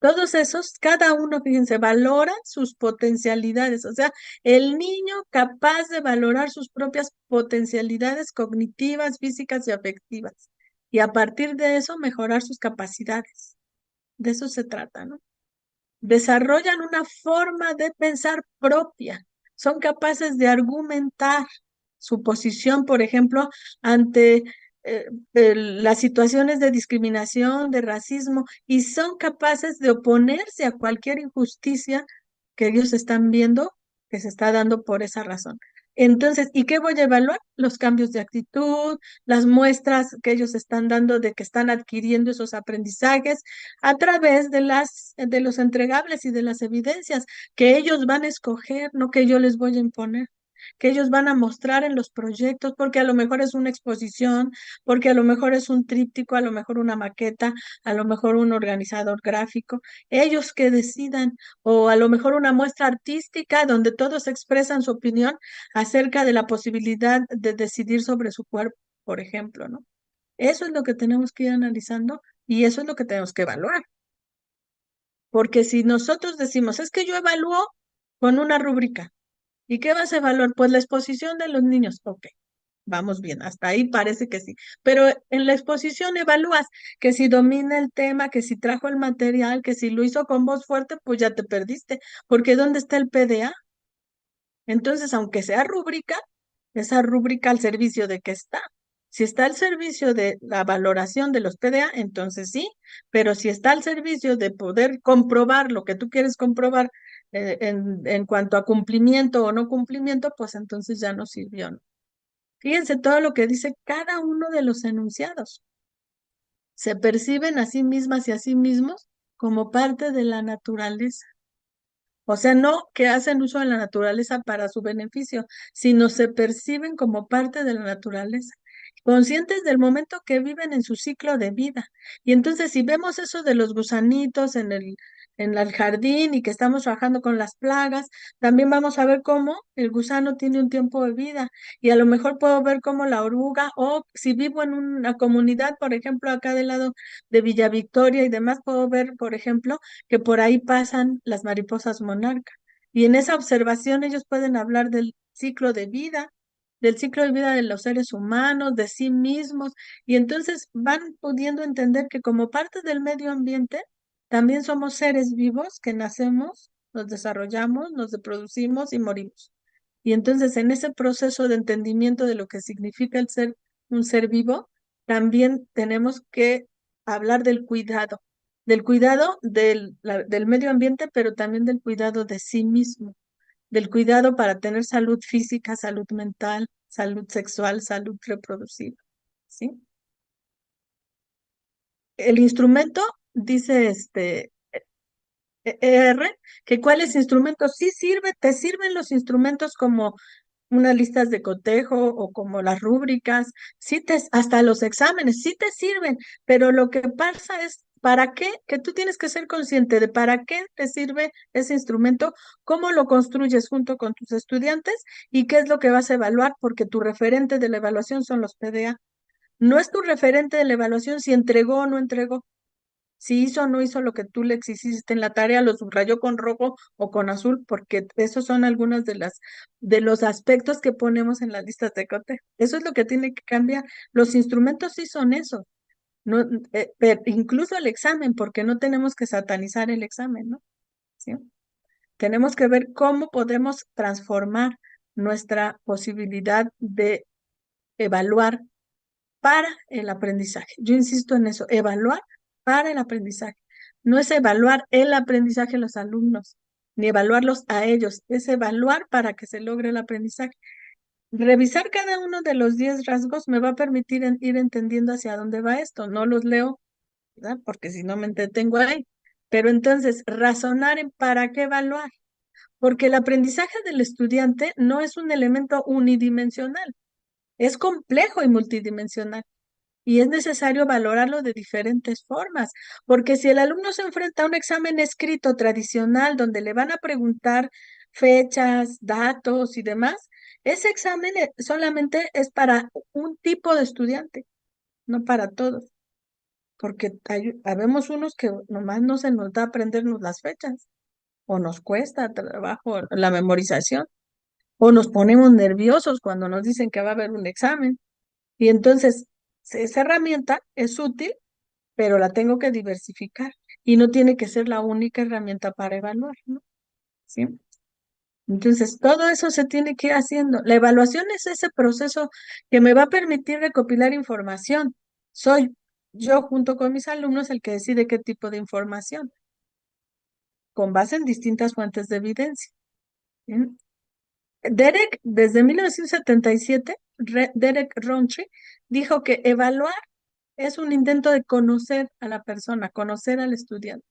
Todos esos, cada uno, fíjense, valora sus potencialidades, o sea, el niño capaz de valorar sus propias potencialidades cognitivas, físicas y afectivas, y a partir de eso mejorar sus capacidades. De eso se trata, ¿no? Desarrollan una forma de pensar propia, son capaces de argumentar su posición, por ejemplo, ante las situaciones de discriminación, de racismo, y son capaces de oponerse a cualquier injusticia que ellos están viendo que se está dando por esa razón. Entonces, ¿y qué voy a evaluar? Los cambios de actitud, las muestras que ellos están dando de que están adquiriendo esos aprendizajes a través de los entregables y de las evidencias que ellos van a escoger, no que yo les voy a imponer. que ellos van a mostrar en los proyectos, porque a lo mejor es una exposición, porque a lo mejor es un tríptico, a lo mejor una maqueta, a lo mejor un organizador gráfico, ellos que decidan, o a lo mejor una muestra artística donde todos expresan su opinión acerca de la posibilidad de decidir sobre su cuerpo, por ejemplo, ¿no? Eso es lo que tenemos que ir analizando y eso es lo que tenemos que evaluar. Porque si nosotros decimos, es que yo evalúo con una rúbrica, ¿y qué vas a evaluar? Pues la exposición de los niños. Ok, vamos bien, hasta ahí parece que sí. Pero en la exposición evalúas que si domina el tema, que si trajo el material, que si lo hizo con voz fuerte, pues ya te perdiste. Porque ¿dónde está el PDA? Entonces, aunque sea rúbrica, esa rúbrica al servicio de qué está. Si está al servicio de la valoración de los PDA, entonces sí, pero si está al servicio de poder comprobar lo que tú quieres comprobar en cuanto a cumplimiento o no cumplimiento, pues entonces ya no sirvió, ¿no? Fíjense todo lo que dice cada uno de los enunciados. Se perciben a sí mismas y a sí mismos como parte de la naturaleza. O sea, no que hacen uso de la naturaleza para su beneficio, sino se perciben como parte de la naturaleza, conscientes del momento que viven en su ciclo de vida. Y entonces, si vemos eso de los gusanitos en el jardín y que estamos trabajando con las plagas, también vamos a ver cómo el gusano tiene un tiempo de vida. Y a lo mejor puedo ver cómo la oruga, o si vivo en una comunidad, por ejemplo, acá del lado de Villa Victoria y demás, puedo ver, por ejemplo, que por ahí pasan las mariposas monarca. Y en esa observación ellos pueden hablar del ciclo de vida de los seres humanos, de sí mismos, y entonces van pudiendo entender que como parte del medio ambiente, también somos seres vivos que nacemos, nos desarrollamos, nos reproducimos y morimos. Y entonces en ese proceso de entendimiento de lo que significa el ser un ser vivo, también tenemos que hablar del cuidado del medio ambiente, pero también del cuidado de sí mismo, del cuidado para tener salud física, salud mental, salud sexual, salud reproductiva, ¿sí? El instrumento, dice ER, que cuáles instrumentos sí sirve, te sirven los instrumentos como unas listas de cotejo o como las rúbricas, hasta los exámenes, sí te sirven, pero lo que pasa es, ¿para qué? Que tú tienes que ser consciente de para qué te sirve ese instrumento, cómo lo construyes junto con tus estudiantes y qué es lo que vas a evaluar, porque tu referente de la evaluación son los PDA. No es tu referente de la evaluación si entregó o no entregó, si hizo o no hizo lo que tú le exigiste en la tarea, lo subrayó con rojo o con azul, porque esos son algunos de los aspectos que ponemos en las listas de cotejo. Eso es lo que tiene que cambiar. Los instrumentos sí son eso, no, incluso el examen, porque no tenemos que satanizar el examen, ¿no? ¿Sí? Tenemos que ver cómo podemos transformar nuestra posibilidad de evaluar para el aprendizaje. Yo insisto en eso, evaluar para el aprendizaje. No es evaluar el aprendizaje de los alumnos, ni evaluarlos a ellos, es evaluar para que se logre el aprendizaje. Revisar cada uno de los 10 rasgos me va a permitir ir entendiendo hacia dónde va esto. No los leo, ¿verdad? Porque si no me entretengo ahí. Pero entonces, razonar en para qué evaluar. Porque el aprendizaje del estudiante no es un elemento unidimensional, es complejo y multidimensional. Y es necesario valorarlo de diferentes formas, porque si el alumno se enfrenta a un examen escrito tradicional donde le van a preguntar fechas, datos y demás, ese examen solamente es para un tipo de estudiante, no para todos, porque habemos unos que nomás no se nos da aprendernos las fechas, o nos cuesta trabajo la memorización, o nos ponemos nerviosos cuando nos dicen que va a haber un examen. Y entonces, esa herramienta es útil, pero la tengo que diversificar y no tiene que ser la única herramienta para evaluar, ¿no? ¿Sí? Entonces, todo eso se tiene que ir haciendo. La evaluación es ese proceso que me va a permitir recopilar información. Soy yo junto con mis alumnos el que decide qué tipo de información, con base en distintas fuentes de evidencia. ¿Sí? Derek, desde 1977, Derek Ronchi dijo que evaluar es un intento de conocer a la persona, conocer al estudiante.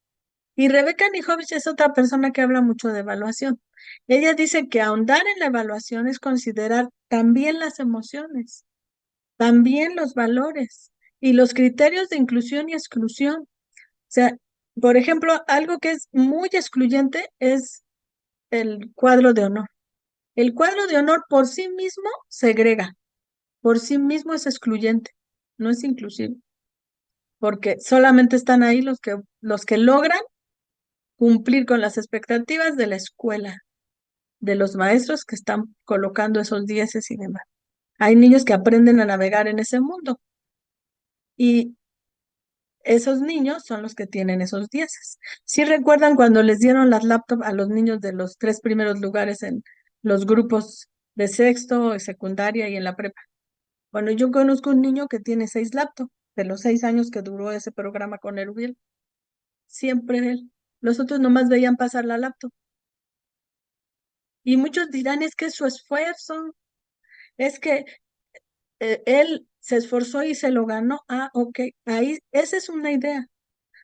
Y Rebeca Nijovic es otra persona que habla mucho de evaluación. Ella dice que ahondar en la evaluación es considerar también las emociones, también los valores y los criterios de inclusión y exclusión. O sea, por ejemplo, algo que es muy excluyente es el cuadro de honor. El cuadro de honor por sí mismo segrega, por sí mismo es excluyente, no es inclusivo, porque solamente están ahí los que logran cumplir con las expectativas de la escuela, de los maestros que están colocando esos dieces y demás. Hay niños que aprenden a navegar en ese mundo y esos niños son los que tienen esos dieces. ¿Sí recuerdan cuando les dieron las laptops a los niños de los 3 primeros lugares en los grupos de sexto, secundaria y en la prepa? Bueno, yo conozco un niño que tiene 6 laptops de los 6 años que duró ese programa con Erubiel. Siempre él. Los otros nomás veían pasar la laptop. Y muchos dirán, es que es su esfuerzo, es que él se esforzó y se lo ganó. Ah, ok, ahí, esa es una idea.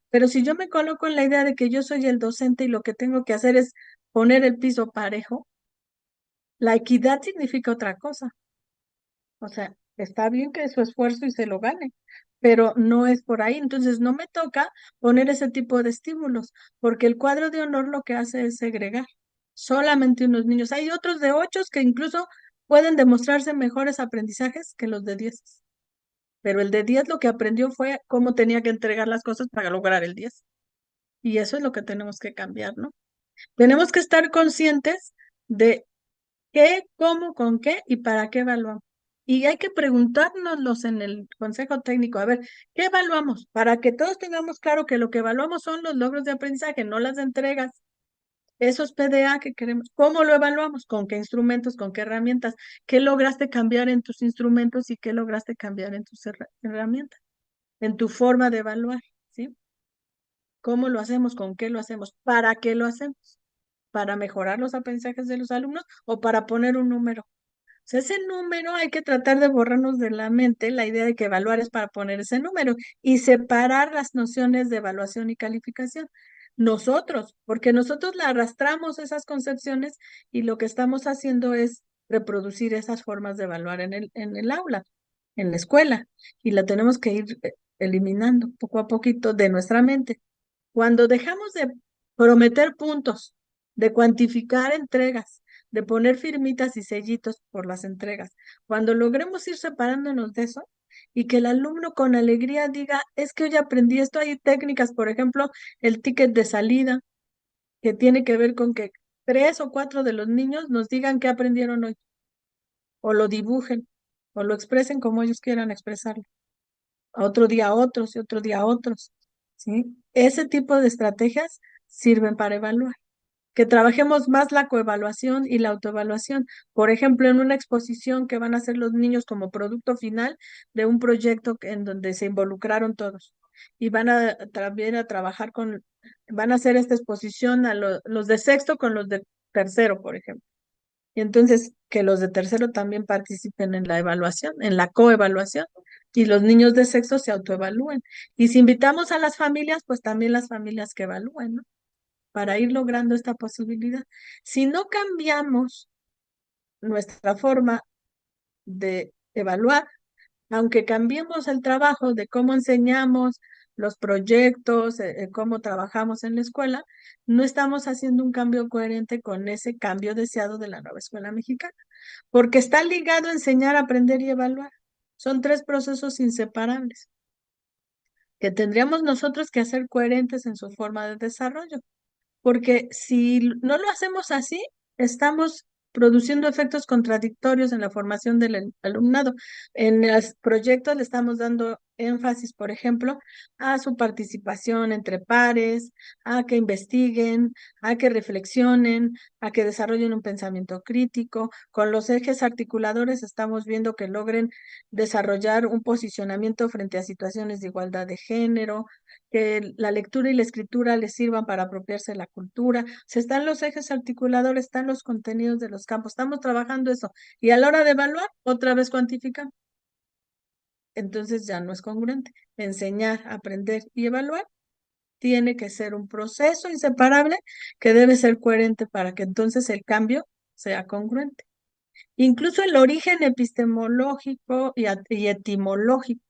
Pero si yo me coloco en la idea de que yo soy el docente y lo que tengo que hacer es poner el piso parejo, la equidad significa otra cosa. O sea, está bien que su esfuerzo y se lo gane, pero no es por ahí. Entonces no me toca poner ese tipo de estímulos, porque el cuadro de honor lo que hace es segregar solamente unos niños. Hay otros de 8 que incluso pueden demostrarse mejores aprendizajes que los de 10. Pero el de 10 lo que aprendió fue cómo tenía que entregar las cosas para lograr el 10. Y eso es lo que tenemos que cambiar, ¿no? Tenemos que estar conscientes de qué, cómo, con qué y para qué evaluamos. Y hay que preguntárnoslos en el consejo técnico, a ver, ¿qué evaluamos? Para que todos tengamos claro que lo que evaluamos son los logros de aprendizaje, no las entregas. Esos PDA que queremos, ¿cómo lo evaluamos? ¿Con qué instrumentos, con qué herramientas? ¿Qué lograste cambiar en tus instrumentos y qué lograste cambiar en tus herramientas? En tu forma de evaluar, ¿sí? ¿Cómo lo hacemos? ¿Con qué lo hacemos? ¿Para qué lo hacemos? ¿Para mejorar los aprendizajes de los alumnos o para poner un número? O sea, ese número hay que tratar de borrarnos de la mente la idea de que evaluar es para poner ese número y separar las nociones de evaluación y calificación. Nosotros, porque nosotros la arrastramos esas concepciones y lo que estamos haciendo es reproducir esas formas de evaluar en el aula, en la escuela, y la tenemos que ir eliminando poco a poquito de nuestra mente. Cuando dejamos de prometer puntos, de cuantificar entregas, de poner firmitas y sellitos por las entregas, cuando logremos ir separándonos de eso y que el alumno con alegría diga, es que hoy aprendí esto, hay técnicas, por ejemplo, el ticket de salida, que tiene que ver con que 3 o 4 de los niños nos digan qué aprendieron hoy, o lo dibujen, o lo expresen como ellos quieran expresarlo. Otro día otros y otro día otros, ¿sí? Ese tipo de estrategias sirven para evaluar. Que trabajemos más la coevaluación y la autoevaluación. Por ejemplo, en una exposición que van a hacer los niños como producto final de un proyecto en donde se involucraron todos. Y van a también a trabajar van a hacer esta exposición a los de sexto con los de tercero, por ejemplo. Y entonces que los de tercero también participen en la evaluación, en la coevaluación, y los niños de sexto se autoevalúen. Y si invitamos a las familias, pues también las familias que evalúen, ¿no? Para ir logrando esta posibilidad. Si no cambiamos nuestra forma de evaluar, aunque cambiemos el trabajo de cómo enseñamos los proyectos, cómo trabajamos en la escuela, no estamos haciendo un cambio coherente con ese cambio deseado de la nueva escuela mexicana, porque está ligado a enseñar, aprender y evaluar. Son 3 procesos inseparables que tendríamos nosotros que hacer coherentes en su forma de desarrollo. Porque si no lo hacemos así, estamos produciendo efectos contradictorios en la formación del alumnado. En los proyectos le estamos dando énfasis, por ejemplo, a su participación entre pares, a que investiguen, a que reflexionen, a que desarrollen un pensamiento crítico. Con los ejes articuladores estamos viendo que logren desarrollar un posicionamiento frente a situaciones de igualdad de género, que la lectura y la escritura les sirvan para apropiarse de la cultura. Si están los ejes articuladores, están los contenidos de los campos. Estamos trabajando eso. Y a la hora de evaluar, otra vez cuantificamos. Entonces ya no es congruente. Enseñar, aprender y evaluar tiene que ser un proceso inseparable que debe ser coherente para que entonces el cambio sea congruente. Incluso el origen epistemológico y etimológico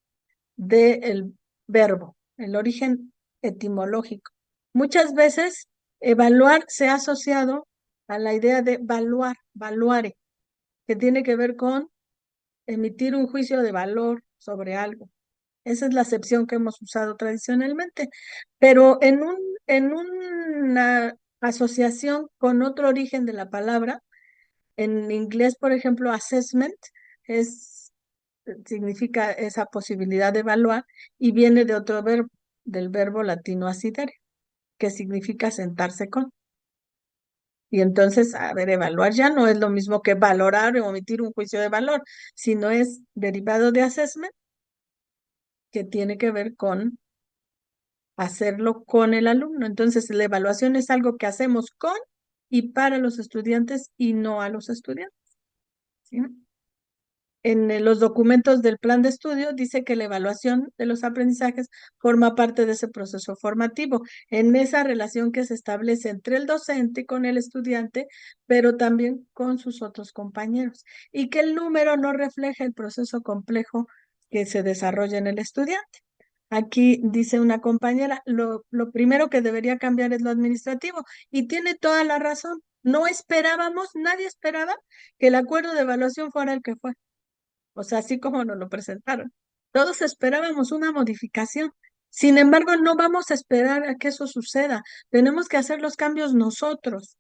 del verbo, el origen etimológico. Muchas veces evaluar se ha asociado a la idea de valuar, valuare, que tiene que ver con emitir un juicio de valor sobre algo. Esa es la acepción que hemos usado tradicionalmente, pero en una asociación con otro origen de la palabra, en inglés, por ejemplo, assessment significa esa posibilidad de evaluar y viene de otro verbo, del verbo latino asidere, que significa sentarse con. Y entonces, a ver, evaluar ya no es lo mismo que valorar o emitir un juicio de valor, sino es derivado de assessment, que tiene que ver con hacerlo con el alumno. Entonces, la evaluación es algo que hacemos con y para los estudiantes y no a los estudiantes. ¿Sí? En los documentos del plan de estudio dice que la evaluación de los aprendizajes forma parte de ese proceso formativo, en esa relación que se establece entre el docente con el estudiante, pero también con sus otros compañeros, y que el número no refleja el proceso complejo que se desarrolla en el estudiante. Aquí dice una compañera, lo primero que debería cambiar es lo administrativo, y tiene toda la razón. No esperábamos, nadie esperaba que el acuerdo de evaluación fuera el que fue. O sea, así como nos lo presentaron. Todos esperábamos una modificación. Sin embargo, no vamos a esperar a que eso suceda. Tenemos que hacer los cambios nosotros,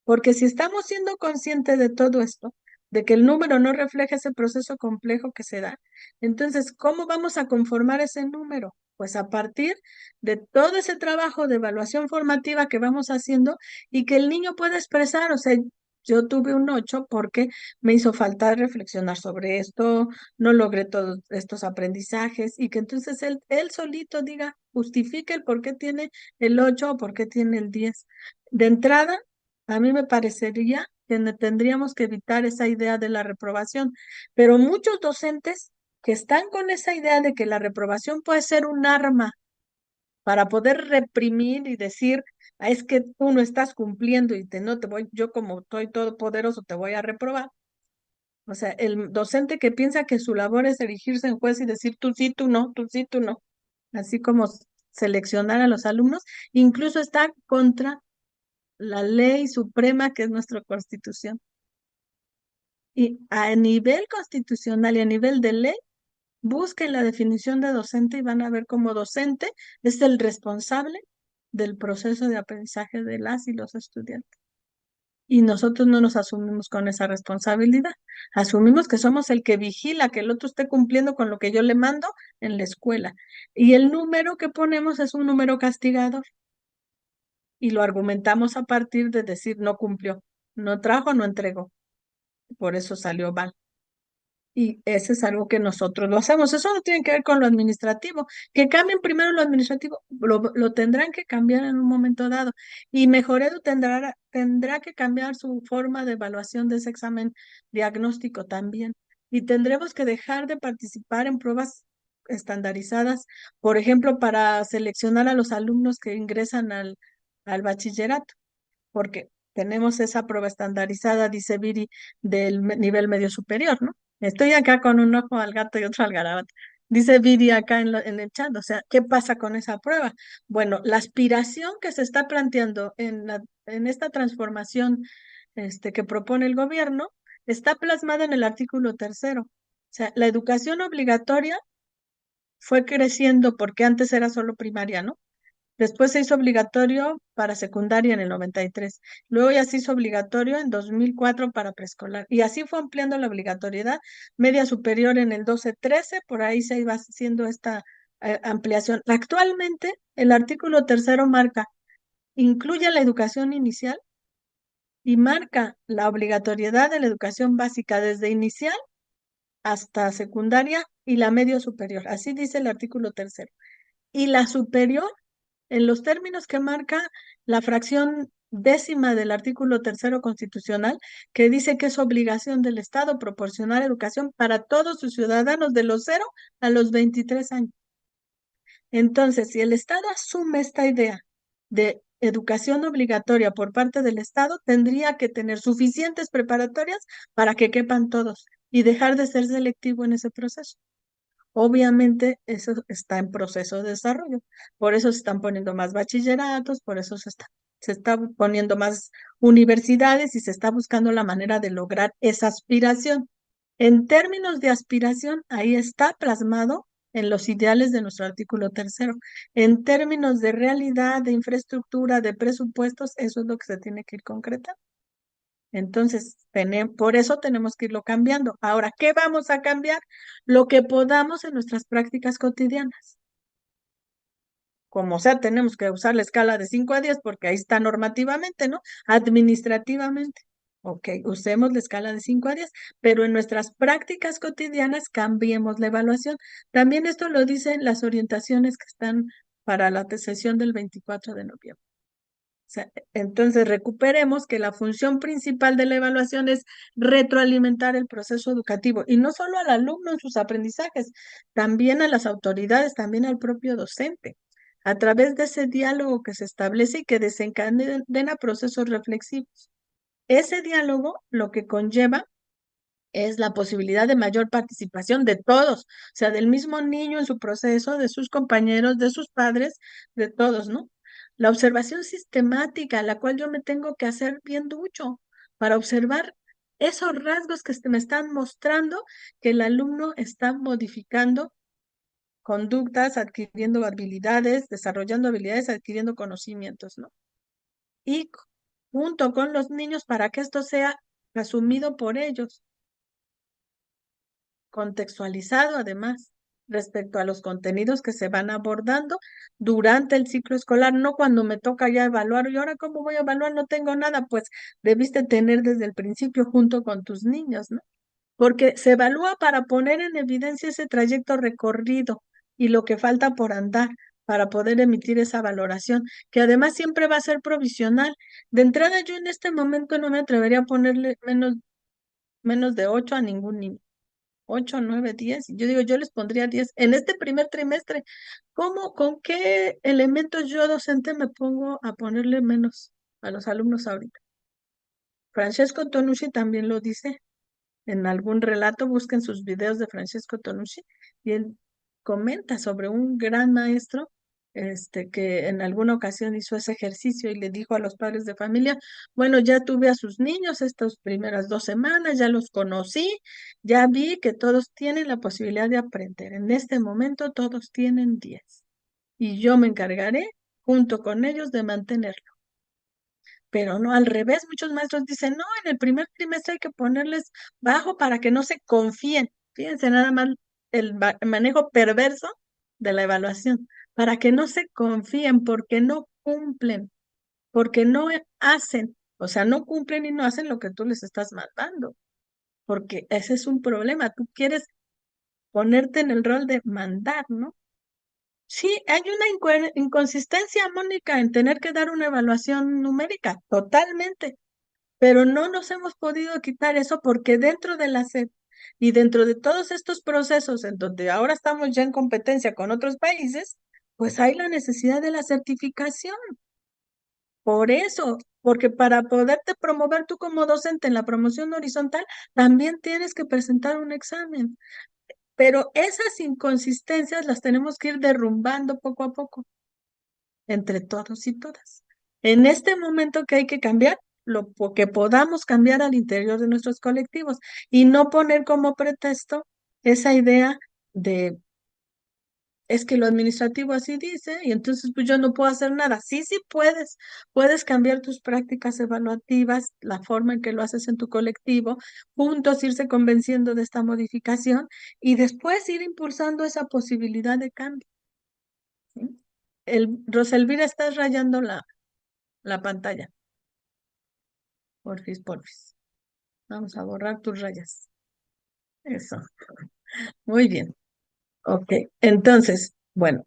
porque si estamos siendo conscientes de todo esto, de que el número no refleja ese proceso complejo que se da, entonces, ¿cómo vamos a conformar ese número? Pues a partir de todo ese trabajo de evaluación formativa que vamos haciendo y que el niño pueda expresar, o sea, yo tuve un 8 porque me hizo falta reflexionar sobre esto, no logré todos estos aprendizajes y que entonces él solito diga, justifique el por qué tiene el 8 o por qué tiene el 10. De entrada, a mí me parecería que tendríamos que evitar esa idea de la reprobación, pero muchos docentes que están con esa idea de que la reprobación puede ser un arma para poder reprimir y decir, "Ah, es que tú no estás cumpliendo y no te voy, yo como estoy todopoderoso te voy a reprobar". O sea, el docente que piensa que su labor es erigirse en juez y decir tú sí, tú no, tú sí, tú no, así como seleccionar a los alumnos, incluso está contra la ley suprema que es nuestra Constitución. Y a nivel constitucional y a nivel de ley, busquen la definición de docente y van a ver cómo docente es el responsable del proceso de aprendizaje de las y los estudiantes. Y nosotros no nos asumimos con esa responsabilidad. Asumimos que somos el que vigila que el otro esté cumpliendo con lo que yo le mando en la escuela. Y el número que ponemos es un número castigador. Y lo argumentamos a partir de decir no cumplió, no trajo, no entregó. Por eso salió mal. Y ese es algo que nosotros lo hacemos. Eso no tiene que ver con lo administrativo. Que cambien primero lo administrativo, lo tendrán que cambiar en un momento dado. Y Mejoredu tendrá que cambiar su forma de evaluación de ese examen diagnóstico también. Y tendremos que dejar de participar en pruebas estandarizadas, por ejemplo, para seleccionar a los alumnos que ingresan al bachillerato, porque tenemos esa prueba estandarizada, dice Viri, del nivel medio superior, ¿no? Estoy acá con un ojo al gato y otro al garabato. Dice Viri acá en el chat, o sea, ¿qué pasa con esa prueba? Bueno, la aspiración que se está planteando en esta transformación que propone el gobierno está plasmada en el artículo 3º. O sea, la educación obligatoria fue creciendo porque antes era solo primaria, ¿no? Después se hizo obligatorio para secundaria en el 93. Luego ya se hizo obligatorio en 2004 para preescolar. Y así fue ampliando la obligatoriedad media superior en el 12-13. Por ahí se iba haciendo esta ampliación. Actualmente, el artículo 3º marca, incluye la educación inicial y marca la obligatoriedad de la educación básica desde inicial hasta secundaria y la medio superior. Así dice el artículo 3º. Y la superior en los términos que marca la fracción 10ª del artículo 3º constitucional, que dice que es obligación del Estado proporcionar educación para todos sus ciudadanos de los 0 a los 23 años. Entonces, si el Estado asume esta idea de educación obligatoria por parte del Estado, tendría que tener suficientes preparatorias para que quepan todos y dejar de ser selectivo en ese proceso. Obviamente, eso está en proceso de desarrollo. Por eso se están poniendo más bachilleratos, por eso se está poniendo más universidades y se está buscando la manera de lograr esa aspiración. En términos de aspiración, ahí está plasmado en los ideales de nuestro artículo 3º. En términos de realidad, de infraestructura, de presupuestos, eso es lo que se tiene que ir concretando. Entonces, por eso tenemos que irlo cambiando. Ahora, ¿qué vamos a cambiar? Lo que podamos en nuestras prácticas cotidianas. Como sea, tenemos que usar la escala de 5 a 10 porque ahí está normativamente, ¿no? Administrativamente. Ok, usemos la escala de 5 a 10, pero en nuestras prácticas cotidianas cambiemos la evaluación. También esto lo dicen las orientaciones que están para la sesión del 24 de noviembre. Entonces, recuperemos que la función principal de la evaluación es retroalimentar el proceso educativo y no solo al alumno en sus aprendizajes, también a las autoridades, también al propio docente, a través de ese diálogo que se establece y que desencadena procesos reflexivos. Ese diálogo lo que conlleva es la posibilidad de mayor participación de todos, o sea, del mismo niño en su proceso, de sus compañeros, de sus padres, de todos, ¿no? La observación sistemática, la cual yo me tengo que hacer bien ducho para observar esos rasgos que me están mostrando que el alumno está modificando conductas, adquiriendo habilidades, desarrollando habilidades, adquiriendo conocimientos, ¿no? Y junto con los niños para que esto sea asumido por ellos, contextualizado además respecto a los contenidos que se van abordando durante el ciclo escolar, no cuando me toca ya evaluar. ¿Y ahora cómo voy a evaluar? No tengo nada. Pues debiste tener desde el principio junto con tus niños, ¿no? Porque se evalúa para poner en evidencia ese trayecto recorrido y lo que falta por andar para poder emitir esa valoración, que además siempre va a ser provisional. De entrada, yo en este momento no me atrevería a ponerle menos de 8 a ningún niño. 8, 9, 10. Yo digo, yo les pondría 10. En este primer trimestre, con qué elementos yo docente me pongo a ponerle menos a los alumnos ahorita? Francesco Tonucci también lo dice en algún relato, busquen sus videos de Francesco Tonucci, y él comenta sobre un gran maestro que en alguna ocasión hizo ese ejercicio y le dijo a los padres de familia, bueno, ya tuve a sus niños estas primeras 2 semanas, ya los conocí, ya vi que todos tienen la posibilidad de aprender. En este momento todos tienen 10 y yo me encargaré junto con ellos de mantenerlo. Pero no, al revés, muchos maestros dicen, no, en el primer trimestre hay que ponerles bajo para que no se confíen. Fíjense nada más el manejo perverso de la evaluación, para que no se confíen porque no cumplen, porque no hacen, o sea, no cumplen y no hacen lo que tú les estás mandando, porque ese es un problema. Tú quieres ponerte en el rol de mandar, ¿no? Sí, hay una inconsistencia, Mónica, en tener que dar una evaluación numérica, totalmente, pero no nos hemos podido quitar eso porque dentro de la SEP y dentro de todos estos procesos en donde ahora estamos ya en competencia con otros países, pues hay la necesidad de la certificación. Por eso, porque para poderte promover tú como docente en la promoción horizontal, también tienes que presentar un examen. Pero esas inconsistencias las tenemos que ir derrumbando poco a poco, entre todos y todas. En este momento que hay que cambiar, lo que podamos cambiar al interior de nuestros colectivos y no poner como pretexto esa idea de, es que lo administrativo así dice y entonces pues yo no puedo hacer nada. Sí, sí puedes cambiar tus prácticas evaluativas, la forma en que lo haces en tu colectivo, juntos irse convenciendo de esta modificación y después ir impulsando esa posibilidad de cambio. ¿Sí? Roselvira, estás rayando la pantalla. Porfis. Vamos a borrar tus rayas. Eso. Muy bien. Ok. Entonces, bueno,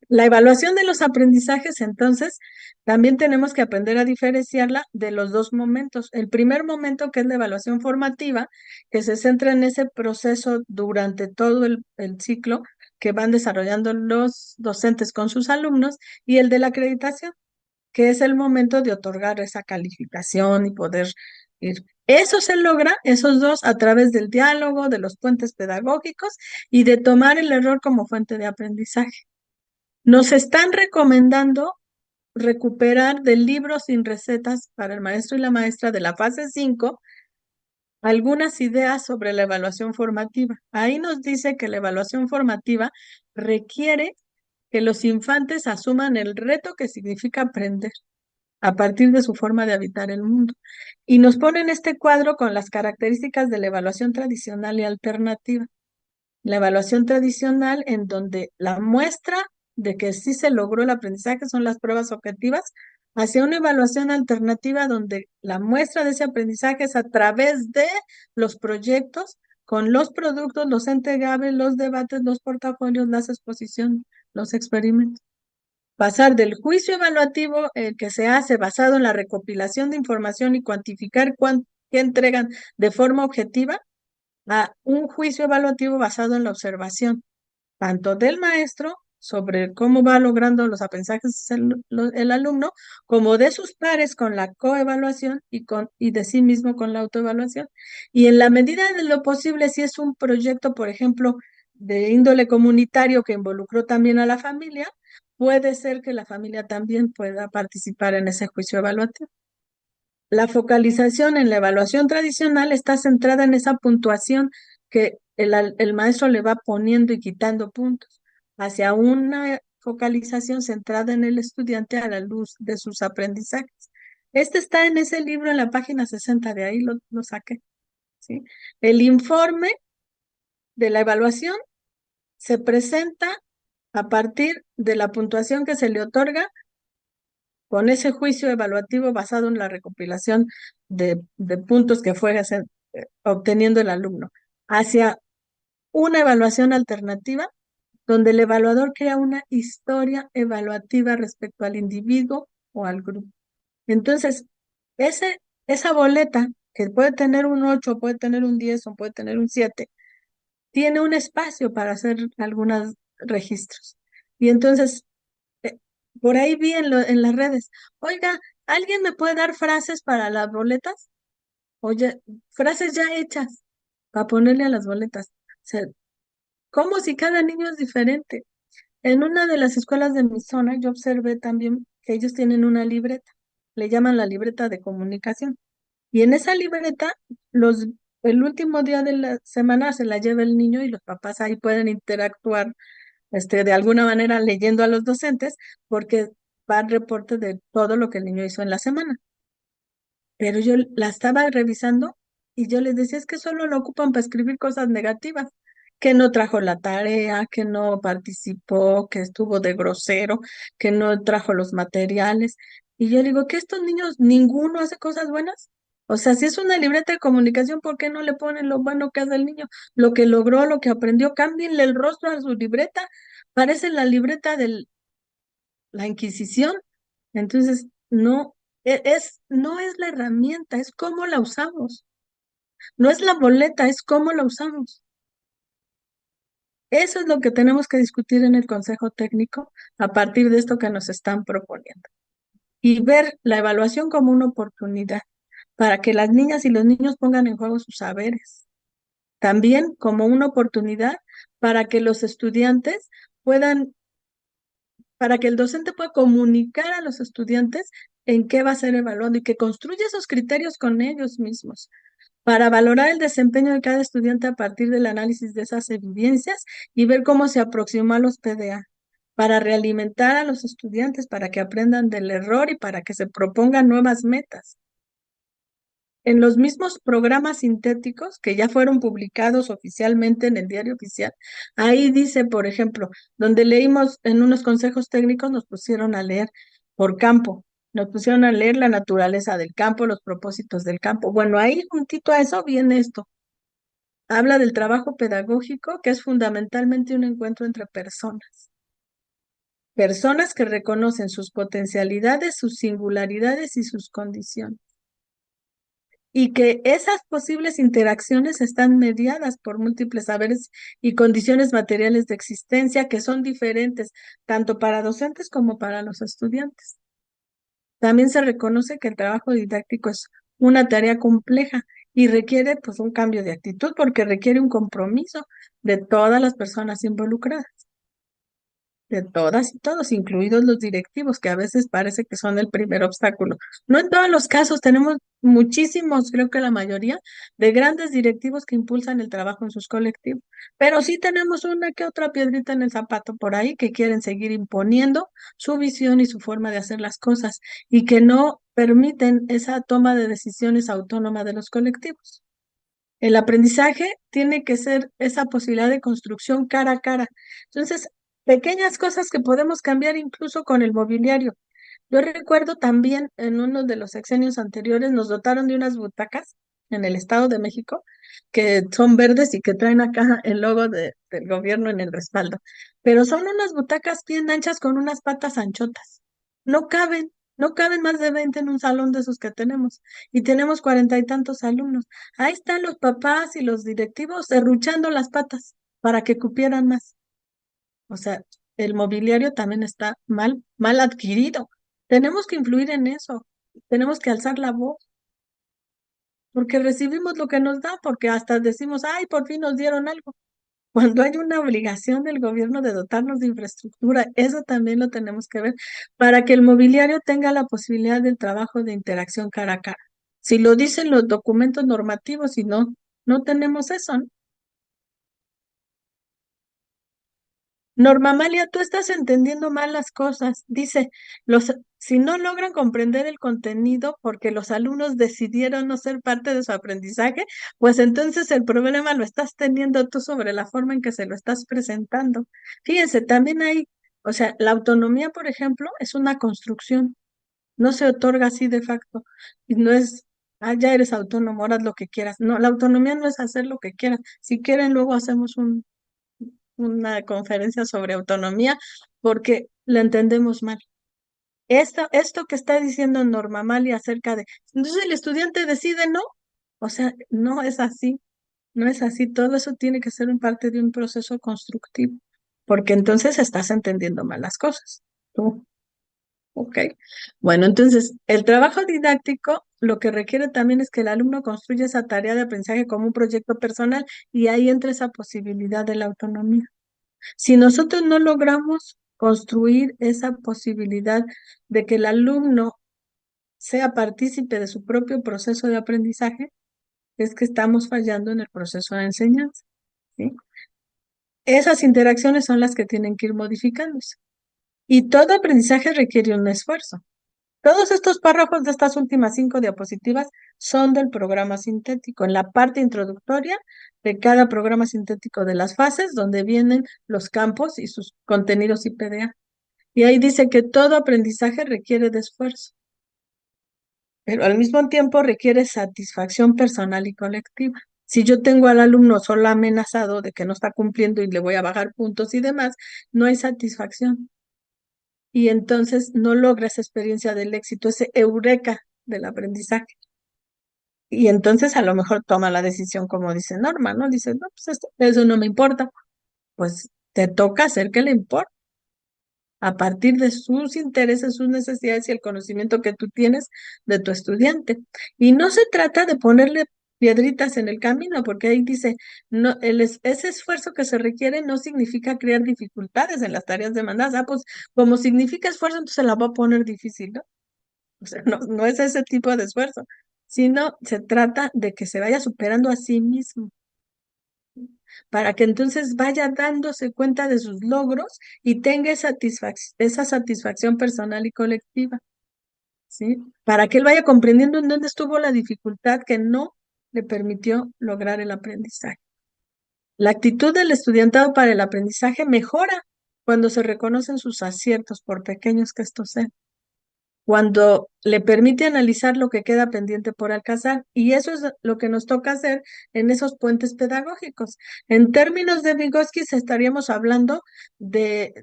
la evaluación de los aprendizajes, entonces, también tenemos que aprender a diferenciarla de los dos momentos. El primer momento, que es la evaluación formativa, que se centra en ese proceso durante todo el ciclo, que van desarrollando los docentes con sus alumnos, y el de la acreditación, que es el momento de otorgar esa calificación y poder ir. Eso se logra, esos dos, a través del diálogo, de los puentes pedagógicos y de tomar el error como fuente de aprendizaje. Nos están recomendando recuperar del libro sin recetas para el maestro y la maestra de la fase 5 algunas ideas sobre la evaluación formativa. Ahí nos dice que la evaluación formativa requiere que los infantes asuman el reto que significa aprender a partir de su forma de habitar el mundo. Y nos ponen este cuadro con las características de la evaluación tradicional y alternativa. La evaluación tradicional, en donde la muestra de que sí se logró el aprendizaje son las pruebas objetivas, hacia una evaluación alternativa donde la muestra de ese aprendizaje es a través de los proyectos, con los productos, los entregables, los debates, los portafolios, las exposiciones, los experimentos. Pasar del juicio evaluativo que se hace basado en la recopilación de información y cuantificar qué entregan de forma objetiva, a un juicio evaluativo basado en la observación, tanto del maestro sobre cómo va logrando los aprendizajes el alumno, como de sus pares con la coevaluación y de sí mismo con la autoevaluación. Y en la medida de lo posible, si es un proyecto, por ejemplo, de índole comunitario que involucró también a la familia, puede ser que la familia también pueda participar en ese juicio evaluativo. La focalización en la evaluación tradicional está centrada en esa puntuación que el maestro le va poniendo y quitando puntos, hacia una focalización centrada en el estudiante a la luz de sus aprendizajes. Este está en ese libro en la página 60, de ahí lo saqué. ¿Sí? El informe de la evaluación se presenta a partir de la puntuación que se le otorga con ese juicio evaluativo basado en la recopilación de puntos que fue obteniendo el alumno, hacia una evaluación alternativa donde el evaluador crea una historia evaluativa respecto al individuo o al grupo. Entonces, esa boleta, que puede tener un 8, puede tener un 10 o puede tener un 7, tiene un espacio para hacer algunos registros. Y entonces, por ahí vi en las redes, oiga, ¿alguien me puede dar frases para las boletas? Oye, frases ya hechas para ponerle a las boletas. O sea, como si cada niño es diferente. En una de las escuelas de mi zona, yo observé también que ellos tienen una libreta, le llaman la libreta de comunicación. Y en esa libreta, el último día de la semana se la lleva el niño y los papás ahí pueden interactuar de alguna manera leyendo a los docentes, porque va el reporte de todo lo que el niño hizo en la semana. Pero yo la estaba revisando y yo les decía, es que solo lo ocupan para escribir cosas negativas, que no trajo la tarea, que no participó, que estuvo de grosero, que no trajo los materiales. Y yo digo, ¿que estos niños ninguno hace cosas buenas? O sea, si es una libreta de comunicación, ¿por qué no le ponen lo bueno que hace el niño? Lo que logró, lo que aprendió, cámbienle el rostro a su libreta. Parece la libreta de la Inquisición. Entonces, no es la herramienta, es cómo la usamos. No es la boleta, es cómo la usamos. Eso es lo que tenemos que discutir en el Consejo Técnico a partir de esto que nos están proponiendo. Y ver la evaluación como una oportunidad para que las niñas y los niños pongan en juego sus saberes. También como una oportunidad para que los estudiantes para que el docente pueda comunicar a los estudiantes en qué va a ser evaluado y que construya esos criterios con ellos mismos, para valorar el desempeño de cada estudiante a partir del análisis de esas evidencias y ver cómo se aproximó a los PDA, para realimentar a los estudiantes, para que aprendan del error y para que se propongan nuevas metas. En los mismos programas sintéticos que ya fueron publicados oficialmente en el diario oficial, ahí dice, por ejemplo, donde leímos en unos consejos técnicos, nos pusieron a leer por campo, nos pusieron a leer la naturaleza del campo, los propósitos del campo. Bueno, ahí juntito a eso viene esto. Habla del trabajo pedagógico, que es fundamentalmente un encuentro entre personas. Personas que reconocen sus potencialidades, sus singularidades y sus condiciones. y que esas posibles interacciones están mediadas por múltiples saberes y condiciones materiales de existencia que son diferentes tanto para docentes como para los estudiantes. También se reconoce que el trabajo didáctico es una tarea compleja y requiere pues un cambio de actitud porque requiere un compromiso de todas las personas involucradas, de todas y todos, incluidos los directivos, que a veces parece que son el primer obstáculo. No en todos los casos, tenemos muchísimos, creo que la mayoría, de grandes directivos que impulsan el trabajo en sus colectivos, pero sí tenemos una que otra piedrita en el zapato por ahí que quieren seguir imponiendo su visión y su forma de hacer las cosas y que no permiten esa toma de decisiones autónoma de los colectivos. El aprendizaje tiene que ser esa posibilidad de construcción cara a cara. Entonces, pequeñas cosas que podemos cambiar incluso con el mobiliario. Yo recuerdo también en uno de los sexenios anteriores nos dotaron de unas butacas en el Estado de México que son verdes y que traen acá el logo del gobierno en el respaldo. Pero son unas butacas bien anchas con unas patas anchotas. No caben, no caben más de 20 en un salón de esos que tenemos. Y tenemos 40 y tantos alumnos. Ahí están los papás y los directivos derruchando las patas para que cupieran más. O sea, el mobiliario también está mal adquirido. Tenemos que influir en eso. Tenemos que alzar la voz, porque recibimos lo que nos da, porque hasta decimos, ay, por fin nos dieron algo. Cuando hay una obligación del gobierno de dotarnos de infraestructura, eso también lo tenemos que ver para que el mobiliario tenga la posibilidad del trabajo de interacción cara a cara. Si lo dicen los documentos normativos, si no, no tenemos eso, ¿no? Norma Amalia, tú estás entendiendo mal las cosas. Dice, si no logran comprender el contenido porque los alumnos decidieron no ser parte de su aprendizaje, pues entonces el problema lo estás teniendo tú sobre la forma en que se lo estás presentando. Fíjense, también hay, o sea, la autonomía, por ejemplo, es una construcción, no se otorga así de facto, y no es, ya eres autónomo, haz lo que quieras. No, la autonomía no es hacer lo que quieras. Si quieren, luego hacemos una conferencia sobre autonomía porque la entendemos mal. Esto que está diciendo Norma Mali acerca de, entonces el estudiante decide no, o sea, no es así, no es así, todo eso tiene que ser un parte de un proceso constructivo, porque entonces estás entendiendo mal las cosas. Tú, ok. Bueno, entonces el trabajo didáctico lo que requiere también es que el alumno construya esa tarea de aprendizaje como un proyecto personal y ahí entra esa posibilidad de la autonomía. Si nosotros no logramos construir esa posibilidad de que el alumno sea partícipe de su propio proceso de aprendizaje, es que estamos fallando en el proceso de enseñanza, ¿sí? Esas interacciones son las que tienen que ir modificándose. Y todo aprendizaje requiere un esfuerzo. Todos estos párrafos de estas últimas 5 diapositivas son del programa sintético, en la parte introductoria de cada programa sintético de las fases, donde vienen los campos y sus contenidos y PDA. Y ahí dice que todo aprendizaje requiere de esfuerzo, pero al mismo tiempo requiere satisfacción personal y colectiva. Si yo tengo al alumno solo amenazado de que no está cumpliendo y le voy a bajar puntos y demás, no hay satisfacción. Y entonces no logra esa experiencia del éxito, ese eureka del aprendizaje. Y entonces a lo mejor toma la decisión como dice Norma, ¿no? Dice, no, pues eso no me importa. Pues te toca hacer que le importe a partir de sus intereses, sus necesidades y el conocimiento que tú tienes de tu estudiante. Y no se trata de ponerle piedritas en el camino, porque ahí dice, no, ese esfuerzo que se requiere no significa crear dificultades en las tareas demandadas. Ah, pues como significa esfuerzo, entonces la va a poner difícil, ¿no? O sea, no es ese tipo de esfuerzo, sino se trata de que se vaya superando a sí mismo, para que entonces vaya dándose cuenta de sus logros y tenga esa satisfacción personal y colectiva, ¿sí? Para que él vaya comprendiendo en dónde estuvo la dificultad que no le permitió lograr el aprendizaje. La actitud del estudiantado para el aprendizaje mejora cuando se reconocen sus aciertos, por pequeños que estos sean, cuando le permite analizar lo que queda pendiente por alcanzar. Y eso es lo que nos toca hacer en esos puentes pedagógicos. En términos de Vygotsky, estaríamos hablando de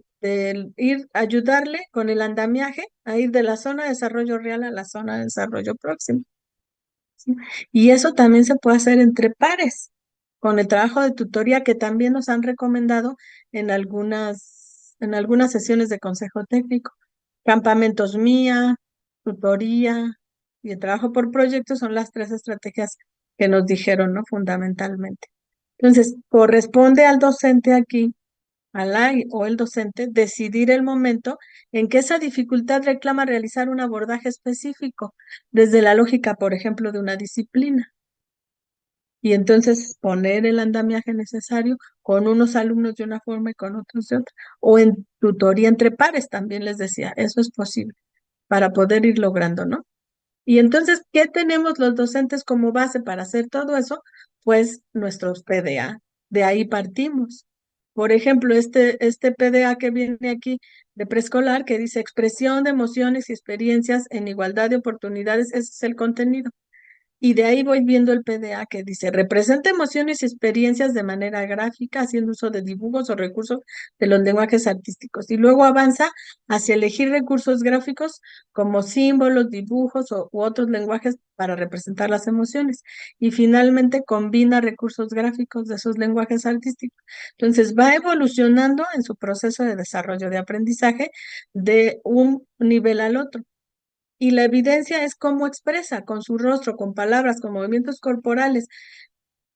ayudarle con el andamiaje a ir de la zona de desarrollo real a la zona de desarrollo próximo. ¿sí? Y eso también se puede hacer entre pares, con el trabajo de tutoría que también nos han recomendado en algunas sesiones de consejo técnico. Campamentos MIA, tutoría y el trabajo por proyectos son las tres estrategias que nos dijeron, ¿no? Fundamentalmente. Entonces, corresponde al docente aquí, o el docente, decidir el momento en que esa dificultad reclama realizar un abordaje específico, desde la lógica, por ejemplo, de una disciplina. Y entonces poner el andamiaje necesario con unos alumnos de una forma y con otros de otra. O en tutoría entre pares, también les decía, eso es posible para poder ir logrando, ¿no? Y entonces, ¿qué tenemos los docentes como base para hacer todo eso? Pues nuestros PDA. De ahí partimos. Por ejemplo, este PDA que viene aquí de preescolar, que dice expresión de emociones y experiencias en igualdad de oportunidades, ese es el contenido. Y de ahí voy viendo el PDA que dice, representa emociones y experiencias de manera gráfica, haciendo uso de dibujos o recursos de los lenguajes artísticos. Y luego avanza hacia elegir recursos gráficos como símbolos, dibujos u otros lenguajes para representar las emociones. Y finalmente combina recursos gráficos de esos lenguajes artísticos. Entonces va evolucionando en su proceso de desarrollo de aprendizaje de un nivel al otro. Y la evidencia es cómo expresa con su rostro, con palabras, con movimientos corporales,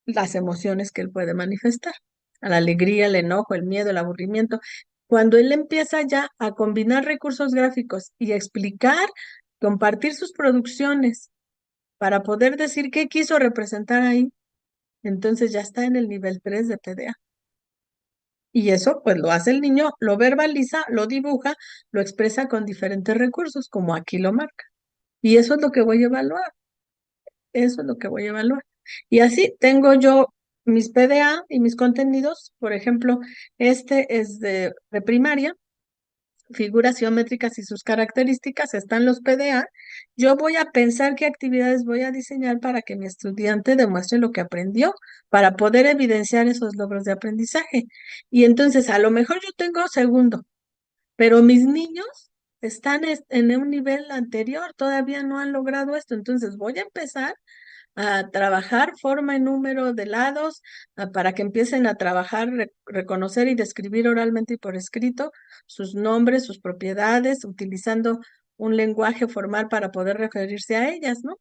las emociones que él puede manifestar. La alegría, el enojo, el miedo, el aburrimiento. Cuando él empieza ya a combinar recursos gráficos y a explicar, compartir sus producciones para poder decir qué quiso representar ahí, entonces ya está en el nivel 3 de PDA. Y eso pues lo hace el niño, lo verbaliza, lo dibuja, lo expresa con diferentes recursos, como aquí lo marca. Y eso es lo que voy a evaluar. Eso es lo que voy a evaluar. Y así tengo yo mis PDA y mis contenidos. Por ejemplo, este es de primaria, figuras geométricas y sus características, están los PDA. Yo voy a pensar qué actividades voy a diseñar para que mi estudiante demuestre lo que aprendió, para poder evidenciar esos logros de aprendizaje. Y entonces, a lo mejor yo tengo segundo, pero mis niños están en un nivel anterior, todavía no han logrado esto. Entonces, voy a empezar a trabajar forma y número de lados, para que empiecen a trabajar, reconocer y describir oralmente y por escrito sus nombres, sus propiedades, utilizando un lenguaje formal para poder referirse a ellas, ¿no?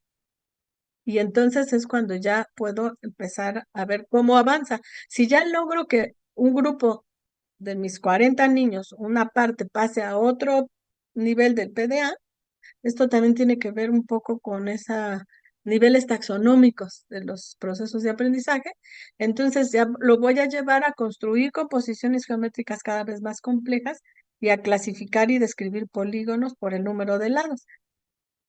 Y entonces es cuando ya puedo empezar a ver cómo avanza. Si ya logro que un grupo de mis 40 niños, una parte pase a otro nivel del PDA, esto también tiene que ver un poco con esos niveles taxonómicos de los procesos de aprendizaje. Entonces ya lo voy a llevar a construir composiciones geométricas cada vez más complejas y a clasificar y describir polígonos por el número de lados,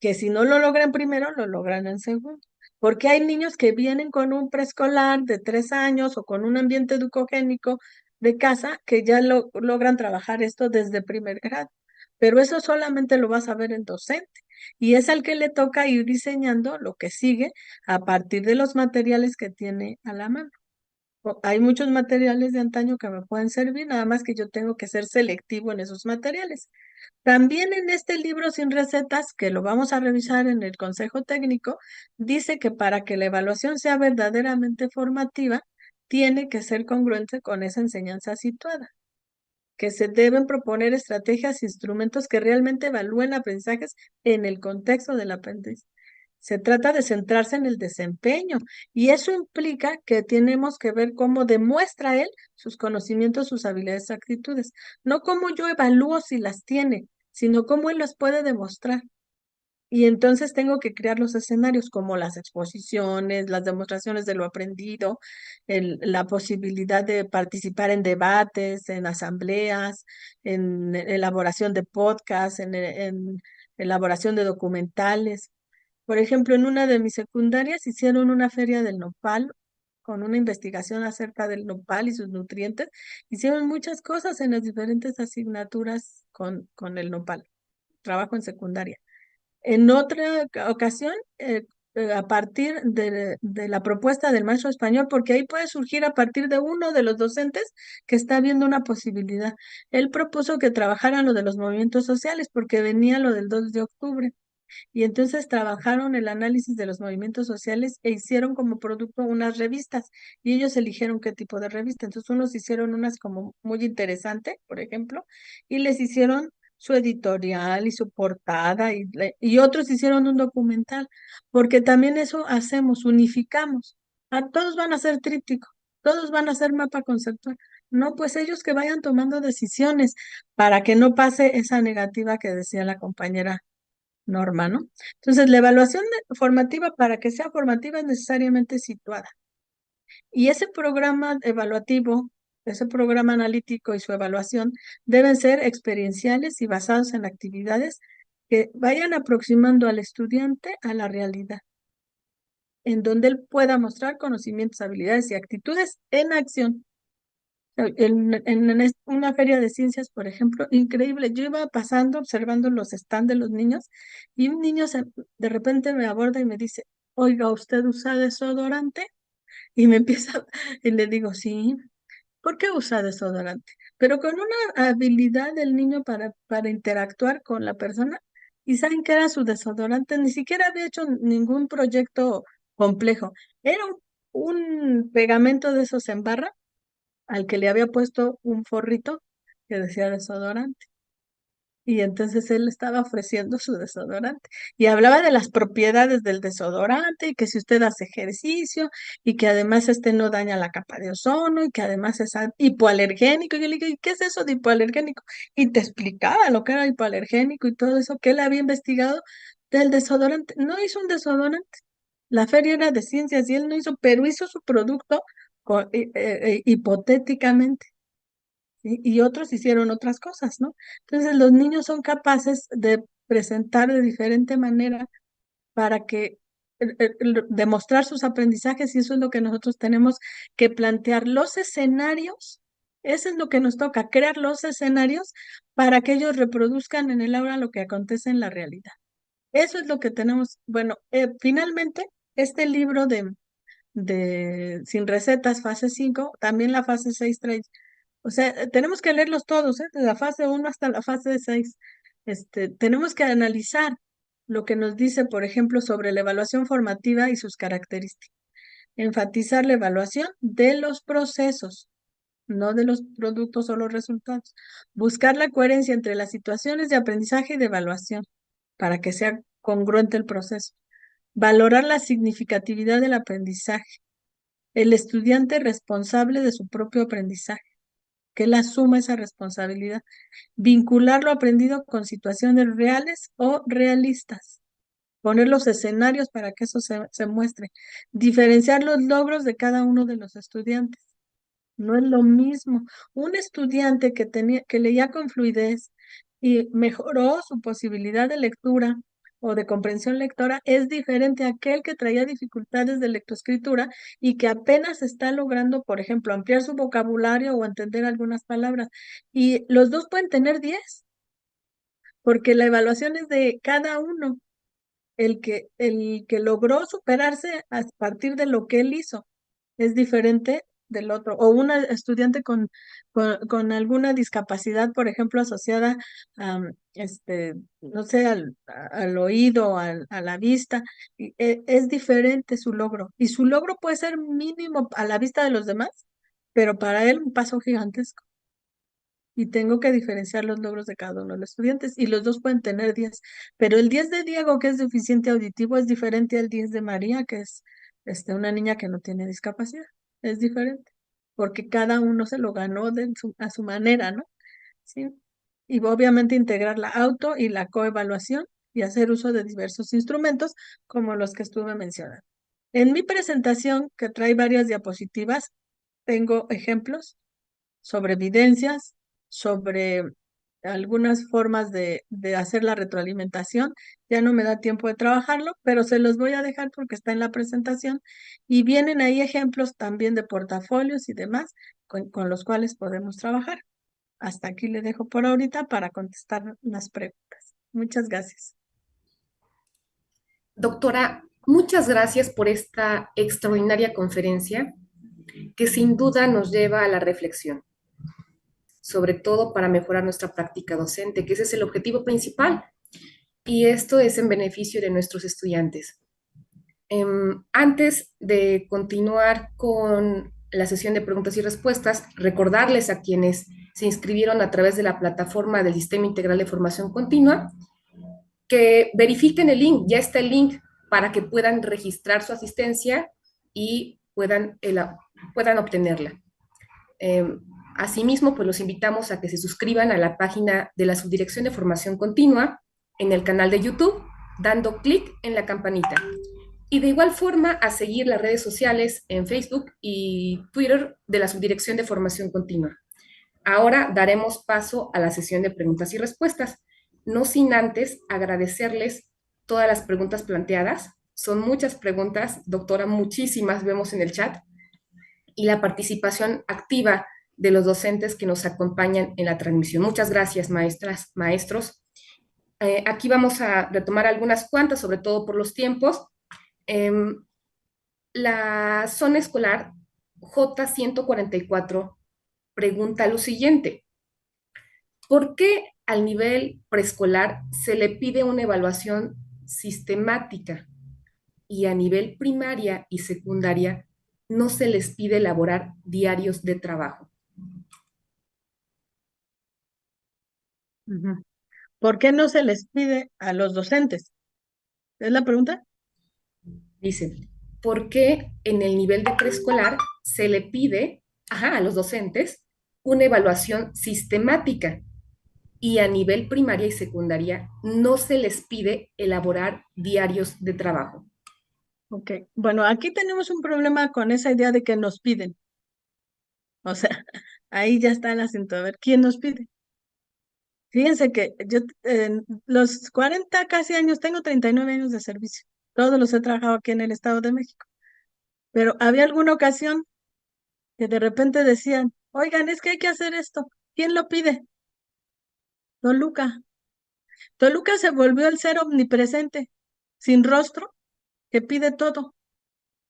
que si no lo logran primero, lo logran en segundo. Porque hay niños que vienen con un preescolar de 3 años o con un ambiente educogénico de casa que ya logran trabajar esto desde primer grado. Pero eso solamente lo vas a ver en docente. Y es al que le toca ir diseñando lo que sigue a partir de los materiales que tiene a la mano. Hay muchos materiales de antaño que me pueden servir, nada más que yo tengo que ser selectivo en esos materiales. También en este libro sin recetas, que lo vamos a revisar en el consejo técnico, dice que para que la evaluación sea verdaderamente formativa, tiene que ser congruente con esa enseñanza situada, que se deben proponer estrategias e instrumentos que realmente evalúen aprendizajes en el contexto del aprendiz. Se trata de centrarse en el desempeño y eso implica que tenemos que ver cómo demuestra él sus conocimientos, sus habilidades, actitudes, no cómo yo evalúo si las tiene, sino cómo él las puede demostrar. Y entonces tengo que crear los escenarios como las exposiciones, las demostraciones de lo aprendido, la posibilidad de participar en debates, en asambleas, en elaboración de podcasts, en elaboración de documentales. Por ejemplo, en una de mis secundarias hicieron una feria del nopal con una investigación acerca del nopal y sus nutrientes. Hicieron muchas cosas en las diferentes asignaturas con el nopal, trabajo en secundaria. En otra ocasión, a partir de la propuesta del maestro español, porque ahí puede surgir a partir de uno de los docentes que está viendo una posibilidad. Él propuso que trabajaran lo de los movimientos sociales porque venía lo del 2 de octubre. Y entonces trabajaron el análisis de los movimientos sociales e hicieron como producto unas revistas y ellos eligieron qué tipo de revista. Entonces unos hicieron unas como muy interesante, por ejemplo, y les hicieron su editorial y su portada y otros hicieron un documental, porque también eso hacemos, unificamos. Todos van a ser tríptico, todos van a ser mapa conceptual. No, pues ellos que vayan tomando decisiones para que no pase esa negativa que decía la compañera Norma, ¿no? Entonces, la evaluación formativa, para que sea formativa, es necesariamente situada. Y ese programa evaluativo, ese programa analítico y su evaluación deben ser experienciales y basados en actividades que vayan aproximando al estudiante a la realidad, en donde él pueda mostrar conocimientos, habilidades y actitudes en acción. En una feria de ciencias, por ejemplo, increíble. Yo iba pasando, observando los stands de los niños, y un niño de repente me aborda y me dice, oiga, ¿usted usa desodorante? Y me empieza, y le digo, sí. ¿Por qué usa desodorante? Pero con una habilidad del niño para interactuar con la persona, y saben que era su desodorante, ni siquiera había hecho ningún proyecto complejo. Era un pegamento de esos en barra al que le había puesto un forrito que decía desodorante. Y entonces él estaba ofreciendo su desodorante y hablaba de las propiedades del desodorante y que si usted hace ejercicio y que además este no daña la capa de ozono y que además es hipoalergénico. Y yo le digo, ¿y qué es eso de hipoalergénico? Y te explicaba lo que era hipoalergénico y todo eso que él había investigado del desodorante. No hizo un desodorante. La feria era de ciencias y él no hizo, pero hizo su producto hipotéticamente. ¿Sí? Y otros hicieron otras cosas, ¿no? Entonces los niños son capaces de presentar de diferente manera para que demostrar sus aprendizajes y eso es lo que nosotros tenemos que plantear los escenarios. Eso es lo que nos toca, crear los escenarios para que ellos reproduzcan en el aula lo que acontece en la realidad. Eso es lo que tenemos. Bueno, finalmente, este libro de Sin Recetas, fase 5 también la fase 6 trae. O sea, tenemos que leerlos todos, ¿eh? De la fase 1 hasta la fase 6. Tenemos que analizar lo que nos dice, por ejemplo, sobre la evaluación formativa y sus características. Enfatizar la evaluación de los procesos, no de los productos o los resultados. Buscar la coherencia entre las situaciones de aprendizaje y de evaluación para que sea congruente el proceso. Valorar la significatividad del aprendizaje. El estudiante responsable de su propio aprendizaje, que él asuma esa responsabilidad. Vincular lo aprendido con situaciones reales o realistas. Poner los escenarios para que eso se muestre. Diferenciar los logros de cada uno de los estudiantes. No es lo mismo. Un estudiante que leía con fluidez y mejoró su posibilidad de lectura o de comprensión lectora es diferente a aquel que traía dificultades de lectoescritura y que apenas está logrando, por ejemplo, ampliar su vocabulario o entender algunas palabras. Y los dos pueden tener 10, porque la evaluación es de cada uno. El que logró superarse a partir de lo que él hizo es diferente del otro. O una estudiante con alguna discapacidad, por ejemplo, asociada a, no sé, al oído, a la vista, es diferente su logro. Y su logro puede ser mínimo a la vista de los demás, pero para él un paso gigantesco. Y tengo que diferenciar los logros de cada uno de los estudiantes y los dos pueden tener 10, pero el 10 de Diego, que es deficiente auditivo, es diferente al 10 de María, que es una niña que no tiene discapacidad. Es diferente, porque cada uno se lo ganó a su manera, ¿no? Sí. Y obviamente integrar la auto y la coevaluación y hacer uso de diversos instrumentos como los que estuve mencionando. En mi presentación, que trae varias diapositivas, tengo ejemplos sobre evidencias, sobre algunas formas de hacer la retroalimentación. Ya no me da tiempo de trabajarlo, pero se los voy a dejar porque está en la presentación y vienen ahí ejemplos también de portafolios y demás con los cuales podemos trabajar. Hasta aquí le dejo por ahorita para contestar las preguntas. Muchas gracias. Doctora, muchas gracias por esta extraordinaria conferencia que sin duda nos lleva a la reflexión, sobre todo para mejorar nuestra práctica docente, que ese es el objetivo principal. y esto es en beneficio de nuestros estudiantes. Antes de continuar con la sesión de preguntas y respuestas, recordarles a quienes se inscribieron a través de la plataforma del Sistema Integral de Formación Continua que verifiquen el link, ya está el link para que puedan registrar su asistencia y puedan obtenerla. Asimismo, pues los invitamos a que se suscriban a la página de la Subdirección de Formación Continua en el canal de YouTube, dando clic en la campanita. Y de igual forma a seguir las redes sociales en Facebook y Twitter de la Subdirección de Formación Continua. Ahora daremos paso a la sesión de preguntas y respuestas, no sin antes agradecerles todas las preguntas planteadas. Son muchas preguntas, doctora, muchísimas vemos en el chat, y la participación activa de los docentes que nos acompañan en la transmisión. Muchas gracias, maestras, maestros. Aquí vamos a retomar algunas cuantas, sobre todo por los tiempos. La zona escolar J144 pregunta lo siguiente: ¿por qué al nivel preescolar se le pide una evaluación sistemática y a nivel primaria y secundaria no se les pide elaborar diarios de trabajo? ¿Por qué no se les pide a los docentes? ¿Es la pregunta? Dice, ¿por qué en el nivel de preescolar se le pide a los docentes una evaluación sistemática y a nivel primaria y secundaria no se les pide elaborar diarios de trabajo? Ok, bueno, aquí tenemos un problema con esa idea de que nos piden. O sea, ahí ya está el acento. A ver, ¿quién nos pide? Fíjense que yo en los 40 casi años, tengo 39 años de servicio. Todos los he trabajado aquí en el Estado de México. Pero había alguna ocasión que de repente decían, oigan, es que hay que hacer esto. ¿Quién lo pide? Toluca. Toluca se volvió el ser omnipresente, sin rostro, que pide todo.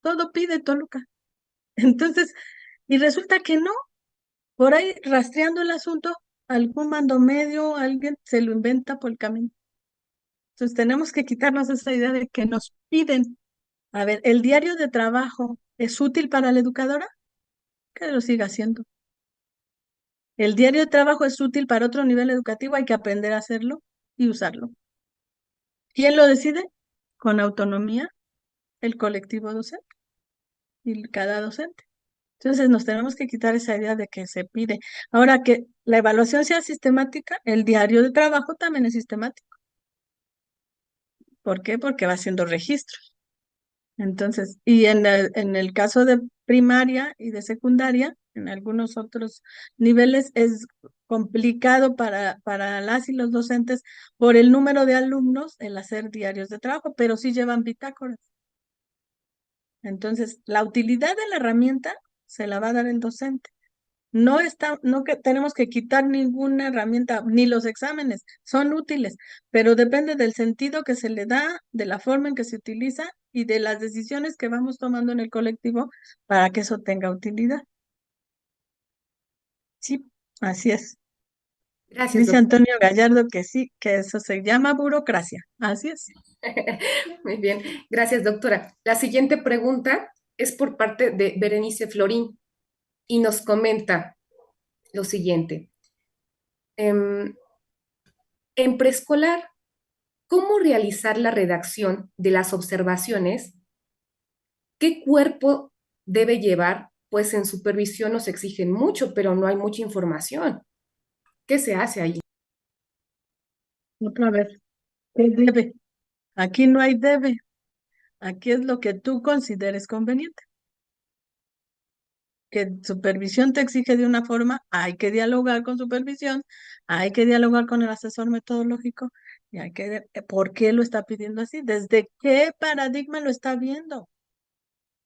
Todo pide Toluca. Entonces, y resulta que no. Por ahí rastreando el asunto, algún mando medio, alguien se lo inventa por el camino. Entonces tenemos que quitarnos esa idea de que nos piden. A ver, ¿el diario de trabajo es útil para la educadora? Que lo siga haciendo. ¿El diario de trabajo es útil para otro nivel educativo? Hay que aprender a hacerlo y usarlo. ¿Quién lo decide? Con autonomía, el colectivo docente y cada docente. Entonces nos tenemos que quitar esa idea de que se pide. Ahora que la evaluación sea sistemática, el diario de trabajo también es sistemático. ¿Por qué? Porque va haciendo registros. Entonces, y en el caso de primaria y de secundaria, en algunos otros niveles es complicado para las y los docentes por el número de alumnos el hacer diarios de trabajo, pero sí llevan bitácoras. Entonces, la utilidad de la herramienta se la va a dar el docente. No que tenemos que quitar ninguna herramienta, ni los exámenes, son útiles, pero depende del sentido que se le da, de la forma en que se utiliza y de las decisiones que vamos tomando en el colectivo para que eso tenga utilidad. Sí, así es. Gracias, Dice doctora. Antonio Gallardo que sí, que eso se llama burocracia. Así es. Muy bien, gracias, doctora. La siguiente pregunta es por parte de Berenice Florín y nos comenta lo siguiente. Em, en preescolar, ¿cómo realizar la redacción de las observaciones? ¿Qué cuerpo debe llevar? Pues en supervisión nos exigen mucho, pero no hay mucha información. ¿Qué se hace ahí? Otra vez. ¿Qué debe? Aquí no hay debe. Aquí es lo que tú consideres conveniente. Que supervisión te exige de una forma, hay que dialogar con supervisión, hay que dialogar con el asesor metodológico y hay que ver por qué lo está pidiendo así, desde qué paradigma lo está viendo.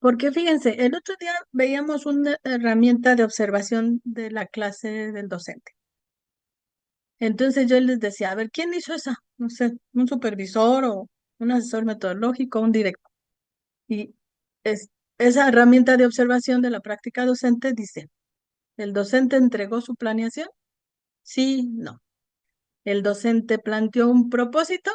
Porque fíjense, el otro día veíamos una herramienta de observación de la clase del docente. Entonces yo les decía, a ver, ¿quién hizo esa? No sé, un supervisor o un asesor metodológico, un director. Y es, esa herramienta de observación de la práctica docente dice, ¿el docente entregó su planeación? Sí, no. ¿El docente planteó un propósito?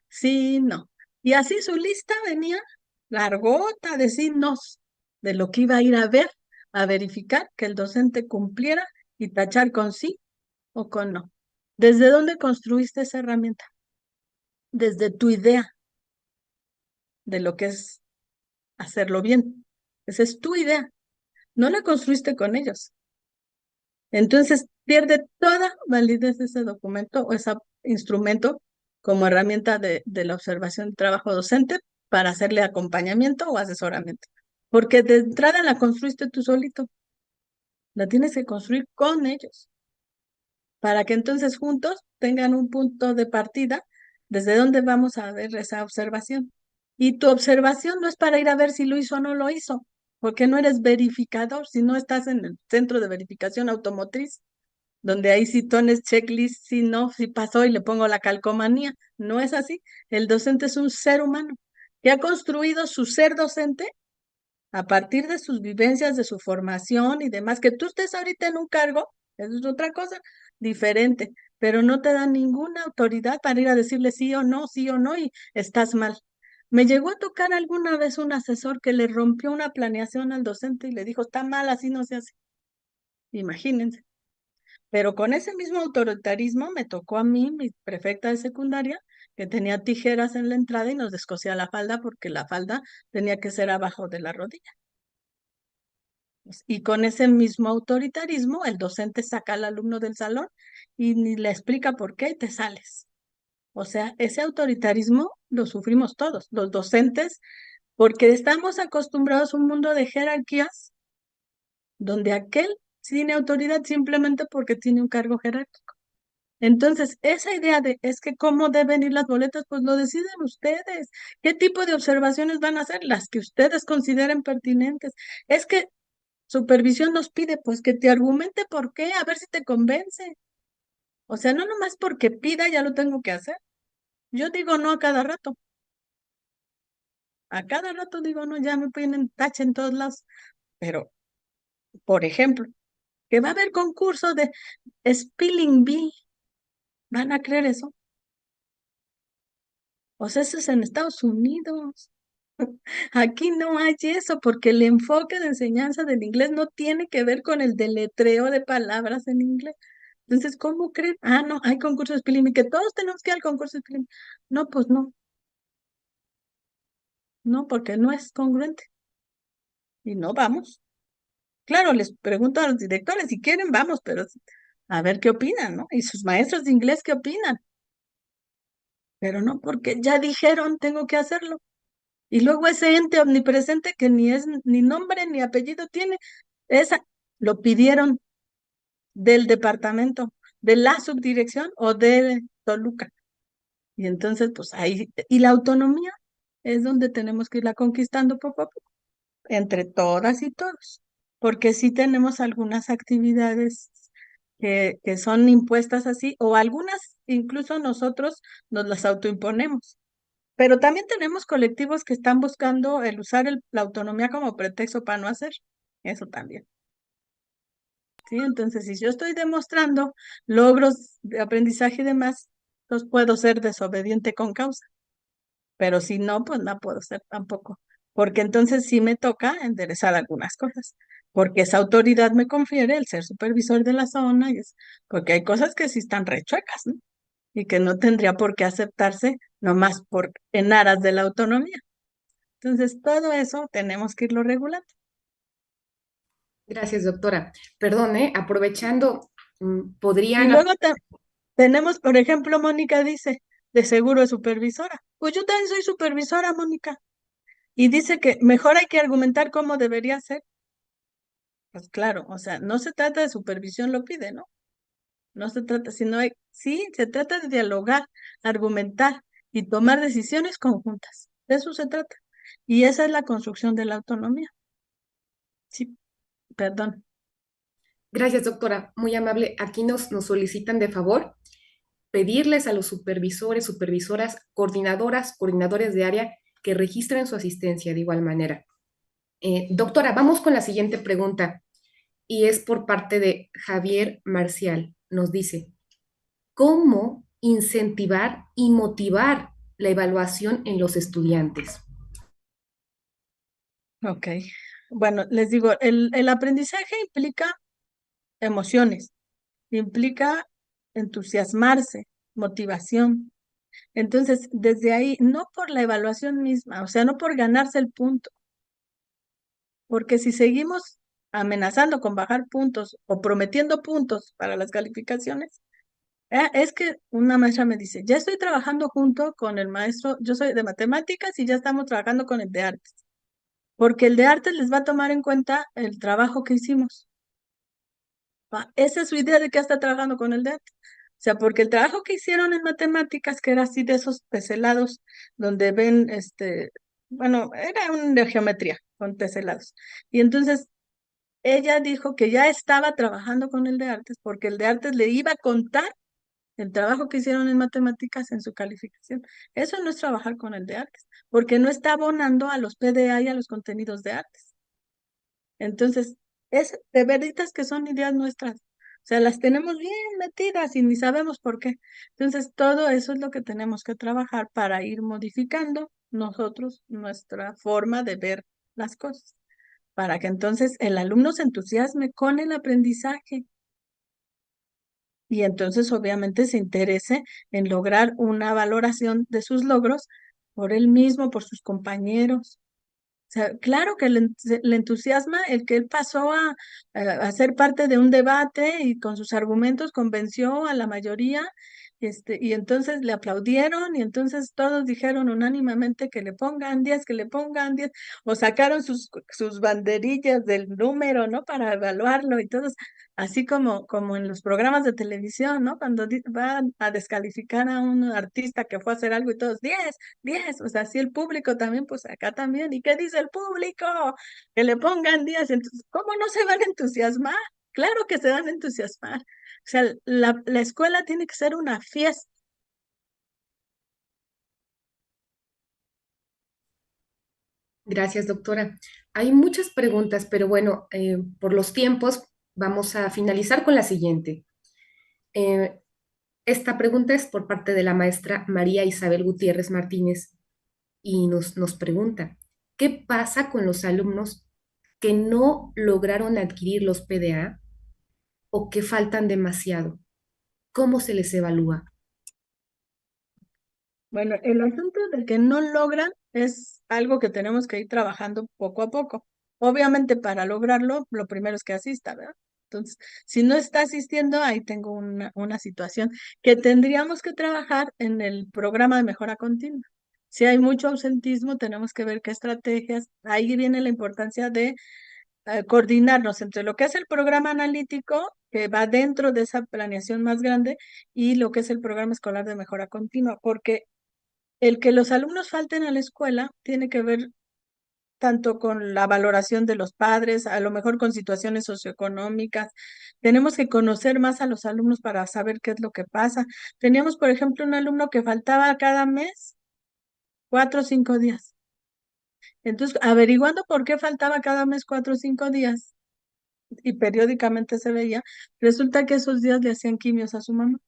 sí, no. Y así su lista venía largota de signos de lo que iba a ir a ver, a verificar que el docente cumpliera y tachar con sí o con no. ¿Desde dónde construiste esa herramienta? Desde tu idea de lo que es hacerlo bien. Esa es tu idea. No la construiste con ellos. Entonces pierde toda validez ese documento o ese instrumento como herramienta de la observación de trabajo docente para hacerle acompañamiento o asesoramiento. Porque de entrada la construiste tú solito, la tienes que construir con ellos, para que entonces juntos tengan un punto de partida desde donde vamos a ver esa observación. Y tu observación no es para ir a ver si lo hizo o no lo hizo, porque no eres verificador, si no estás en el centro de verificación automotriz, donde ahí sí tones checklist, si no, si pasó y le pongo la calcomanía. No es así. El docente es un ser humano que ha construido su ser docente a partir de sus vivencias, de su formación y demás. Que tú estés ahorita en un cargo, eso es otra cosa diferente, pero no te da ninguna autoridad para ir a decirle sí o no, y estás mal. Me llegó a tocar alguna vez un asesor que le rompió una planeación al docente y le dijo, está mal, así no se hace. Imagínense. Pero con ese mismo autoritarismo me tocó a mí, mi prefecta de secundaria, que tenía tijeras en la entrada y nos descosía la falda porque la falda tenía que ser abajo de la rodilla. Y con ese mismo autoritarismo, el docente saca al alumno del salón y ni le explica por qué y te sales. O sea, ese autoritarismo lo sufrimos todos, los docentes, porque estamos acostumbrados a un mundo de jerarquías donde aquel tiene autoridad simplemente porque tiene un cargo jerárquico. Entonces, esa idea de es que cómo deben ir las boletas, pues lo deciden ustedes. ¿Qué tipo de observaciones van a hacer? Las que ustedes consideren pertinentes. Es que supervisión nos pide, pues que te argumente por qué, a ver si te convence. O sea, no nomás porque pida ya lo tengo que hacer. Yo digo no a cada rato. A cada rato digo no, ya me ponen tache en todos lados. Pero, por ejemplo, que va a haber concurso de Spelling Bee. ¿Van a creer eso? O sea, eso es en Estados Unidos. Aquí no hay eso, porque el enfoque de enseñanza del inglés no tiene que ver con el deletreo de palabras en inglés. Entonces, ¿cómo creen? Ah, no, hay concursos de spelling, Bee, que todos tenemos que ir al concurso de spelling. Bee. No, pues no, no, porque no es congruente. Y no vamos. Claro, les pregunto a los directores si quieren, vamos, pero a ver qué opinan, ¿no? Y sus maestros de inglés, ¿qué opinan? Pero no, porque ya dijeron, tengo que hacerlo. Y luego ese ente omnipresente que ni es ni nombre ni apellido tiene, esa lo pidieron del departamento, de la subdirección o de Toluca. Y entonces, pues ahí, y la autonomía es donde tenemos que irla conquistando poco a poco, entre todas y todos, porque sí tenemos algunas actividades que son impuestas así, o algunas incluso nosotros nos las autoimponemos. Pero también tenemos colectivos que están buscando el usar la autonomía como pretexto para no hacer. Eso también. ¿Sí? Entonces, si yo estoy demostrando logros de aprendizaje y demás, pues puedo ser desobediente con causa. Pero si no, pues no puedo ser tampoco. Porque entonces sí me toca enderezar algunas cosas. Porque esa autoridad me confiere el ser supervisor de la zona. Porque hay cosas que sí están rechuecas, ¿no? Y que no tendría por qué aceptarse nomás en aras de la autonomía. Entonces, todo eso tenemos que irlo regulando. Gracias, doctora. Perdón, aprovechando, Y podrían... luego tenemos, por ejemplo, Mónica dice, de seguro es supervisora. Pues yo también soy supervisora, Mónica. Y dice que mejor hay que argumentar cómo debería ser. Pues claro, o sea, no se trata de supervisión, lo pide, ¿no? No se trata, sino sí, se trata de dialogar, argumentar y tomar decisiones conjuntas. De eso se trata. Y esa es la construcción de la autonomía. Sí, perdón. Gracias, doctora. Muy amable. Aquí nos solicitan de favor pedirles a los supervisores, supervisoras, coordinadoras, coordinadores de área que registren su asistencia de igual manera. Doctora, vamos con la siguiente pregunta y es por parte de Javier Marcial. Nos dice, ¿cómo incentivar y motivar la evaluación en los estudiantes? Ok. Bueno, les digo, el aprendizaje implica emociones, implica entusiasmarse, motivación. Entonces, desde ahí, no por la evaluación misma, o sea, no por ganarse el punto, porque si seguimos amenazando con bajar puntos o prometiendo puntos para las calificaciones, es que una maestra me dice, ya estoy trabajando junto con el maestro, yo soy de matemáticas y ya estamos trabajando con el de artes, porque el de artes les va a tomar en cuenta el trabajo que hicimos. Esa es su idea de que está trabajando con el de artes. O sea, porque el trabajo que hicieron en matemáticas, que era así de esos teselados, donde ven, bueno, era un de geometría con teselados. Y entonces ella dijo que ya estaba trabajando con el de artes, porque el de artes le iba a contar el trabajo que hicieron en matemáticas en su calificación. Eso no es trabajar con el de artes, porque no está abonando a los PDA y a los contenidos de artes. Entonces, es de veritas que son ideas nuestras. O sea, las tenemos bien metidas y ni sabemos por qué. Entonces, todo eso es lo que tenemos que trabajar para ir modificando nosotros nuestra forma de ver las cosas, para que entonces el alumno se entusiasme con el aprendizaje y entonces obviamente se interese en lograr una valoración de sus logros por él mismo, por sus compañeros. O sea, claro que le entusiasma el que él pasó a ser parte de un debate y con sus argumentos convenció a la mayoría, y entonces le aplaudieron y entonces todos dijeron unánimemente que le pongan 10, que le pongan 10, o sacaron sus banderillas del número, ¿no? Para evaluarlo y todos, así como en los programas de televisión, ¿no? Cuando van a descalificar a un artista que fue a hacer algo y todos, 10, 10, o sea, si el público también, pues acá también. ¿Y qué dice el público? Que le pongan 10. Entonces, ¿cómo no se van a entusiasmar? Claro que se van a entusiasmar. O sea, la escuela tiene que ser una fiesta. Gracias, doctora. Hay muchas preguntas, pero bueno, por los tiempos vamos a finalizar con la siguiente. Eh, Esta pregunta es por parte de la maestra María Isabel Gutiérrez Martínez y nos pregunta, ¿qué pasa con los alumnos que no lograron adquirir los PDA o que faltan demasiado? ¿Cómo se les evalúa? Bueno, el asunto de que no logran es algo que tenemos que ir trabajando poco a poco. Obviamente, para lograrlo, lo primero es que asista, ¿verdad? Entonces, si no está asistiendo, ahí tengo una situación que tendríamos que trabajar en el programa de mejora continua. Si hay mucho ausentismo, tenemos que ver qué estrategias. Ahí viene la importancia de coordinarnos entre lo que es el programa analítico, que va dentro de esa planeación más grande, y lo que es el programa escolar de mejora continua, porque el que los alumnos falten a la escuela tiene que ver tanto con la valoración de los padres, a lo mejor con situaciones socioeconómicas. Tenemos que conocer más a los alumnos para saber qué es lo que pasa. Teníamos, por ejemplo, un alumno que faltaba cada mes 4 o 5 días. Entonces, averiguando por qué faltaba cada mes 4 o 5 días y periódicamente se veía, resulta que esos días le hacían quimios a su mamá.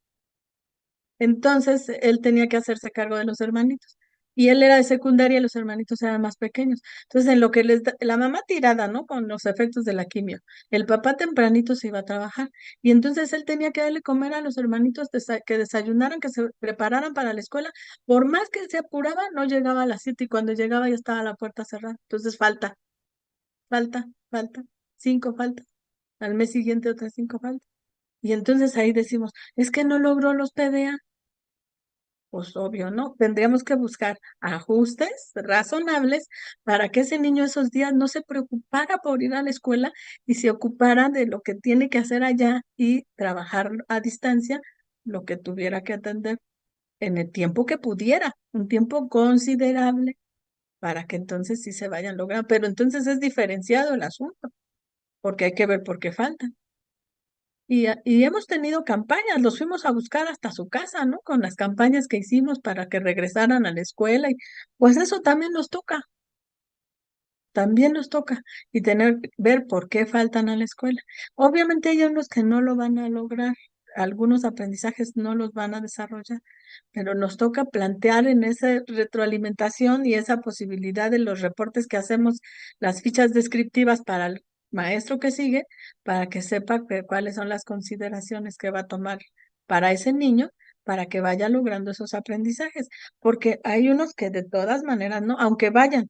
Entonces, él tenía que hacerse cargo de los hermanitos. Y él era de secundaria y los hermanitos eran más pequeños. Entonces, en lo que la mamá tirada, ¿no? Con los efectos de la quimio. El papá tempranito se iba a trabajar. Y entonces él tenía que darle comer a los hermanitos que desayunaran, que se prepararan para la escuela. Por más que se apuraba, no llegaba a las 7 y cuando llegaba ya estaba la puerta cerrada. Entonces, falta. 5 falta. Al mes siguiente otras 5 falta. Y entonces ahí decimos, es que no logró los PDA. Pues obvio, ¿no? Tendríamos que buscar ajustes razonables para que ese niño esos días no se preocupara por ir a la escuela y se ocupara de lo que tiene que hacer allá y trabajar a distancia lo que tuviera que atender en el tiempo que pudiera, un tiempo considerable para que entonces sí se vayan logrando. Pero entonces es diferenciado el asunto, porque hay que ver por qué faltan. Y hemos tenido campañas, los fuimos a buscar hasta su casa, ¿no? Con las campañas que hicimos para que regresaran a la escuela. Y pues eso también nos toca, y ver por qué faltan a la escuela. Obviamente hay unos que no lo van a lograr. algunos aprendizajes no los van a desarrollar, pero nos toca plantear en esa retroalimentación y esa posibilidad de los reportes que hacemos, las fichas descriptivas para el maestro que sigue, para que sepa cuáles son las consideraciones que va a tomar para ese niño, para que vaya logrando esos aprendizajes, porque hay unos que de todas maneras no, aunque vayan,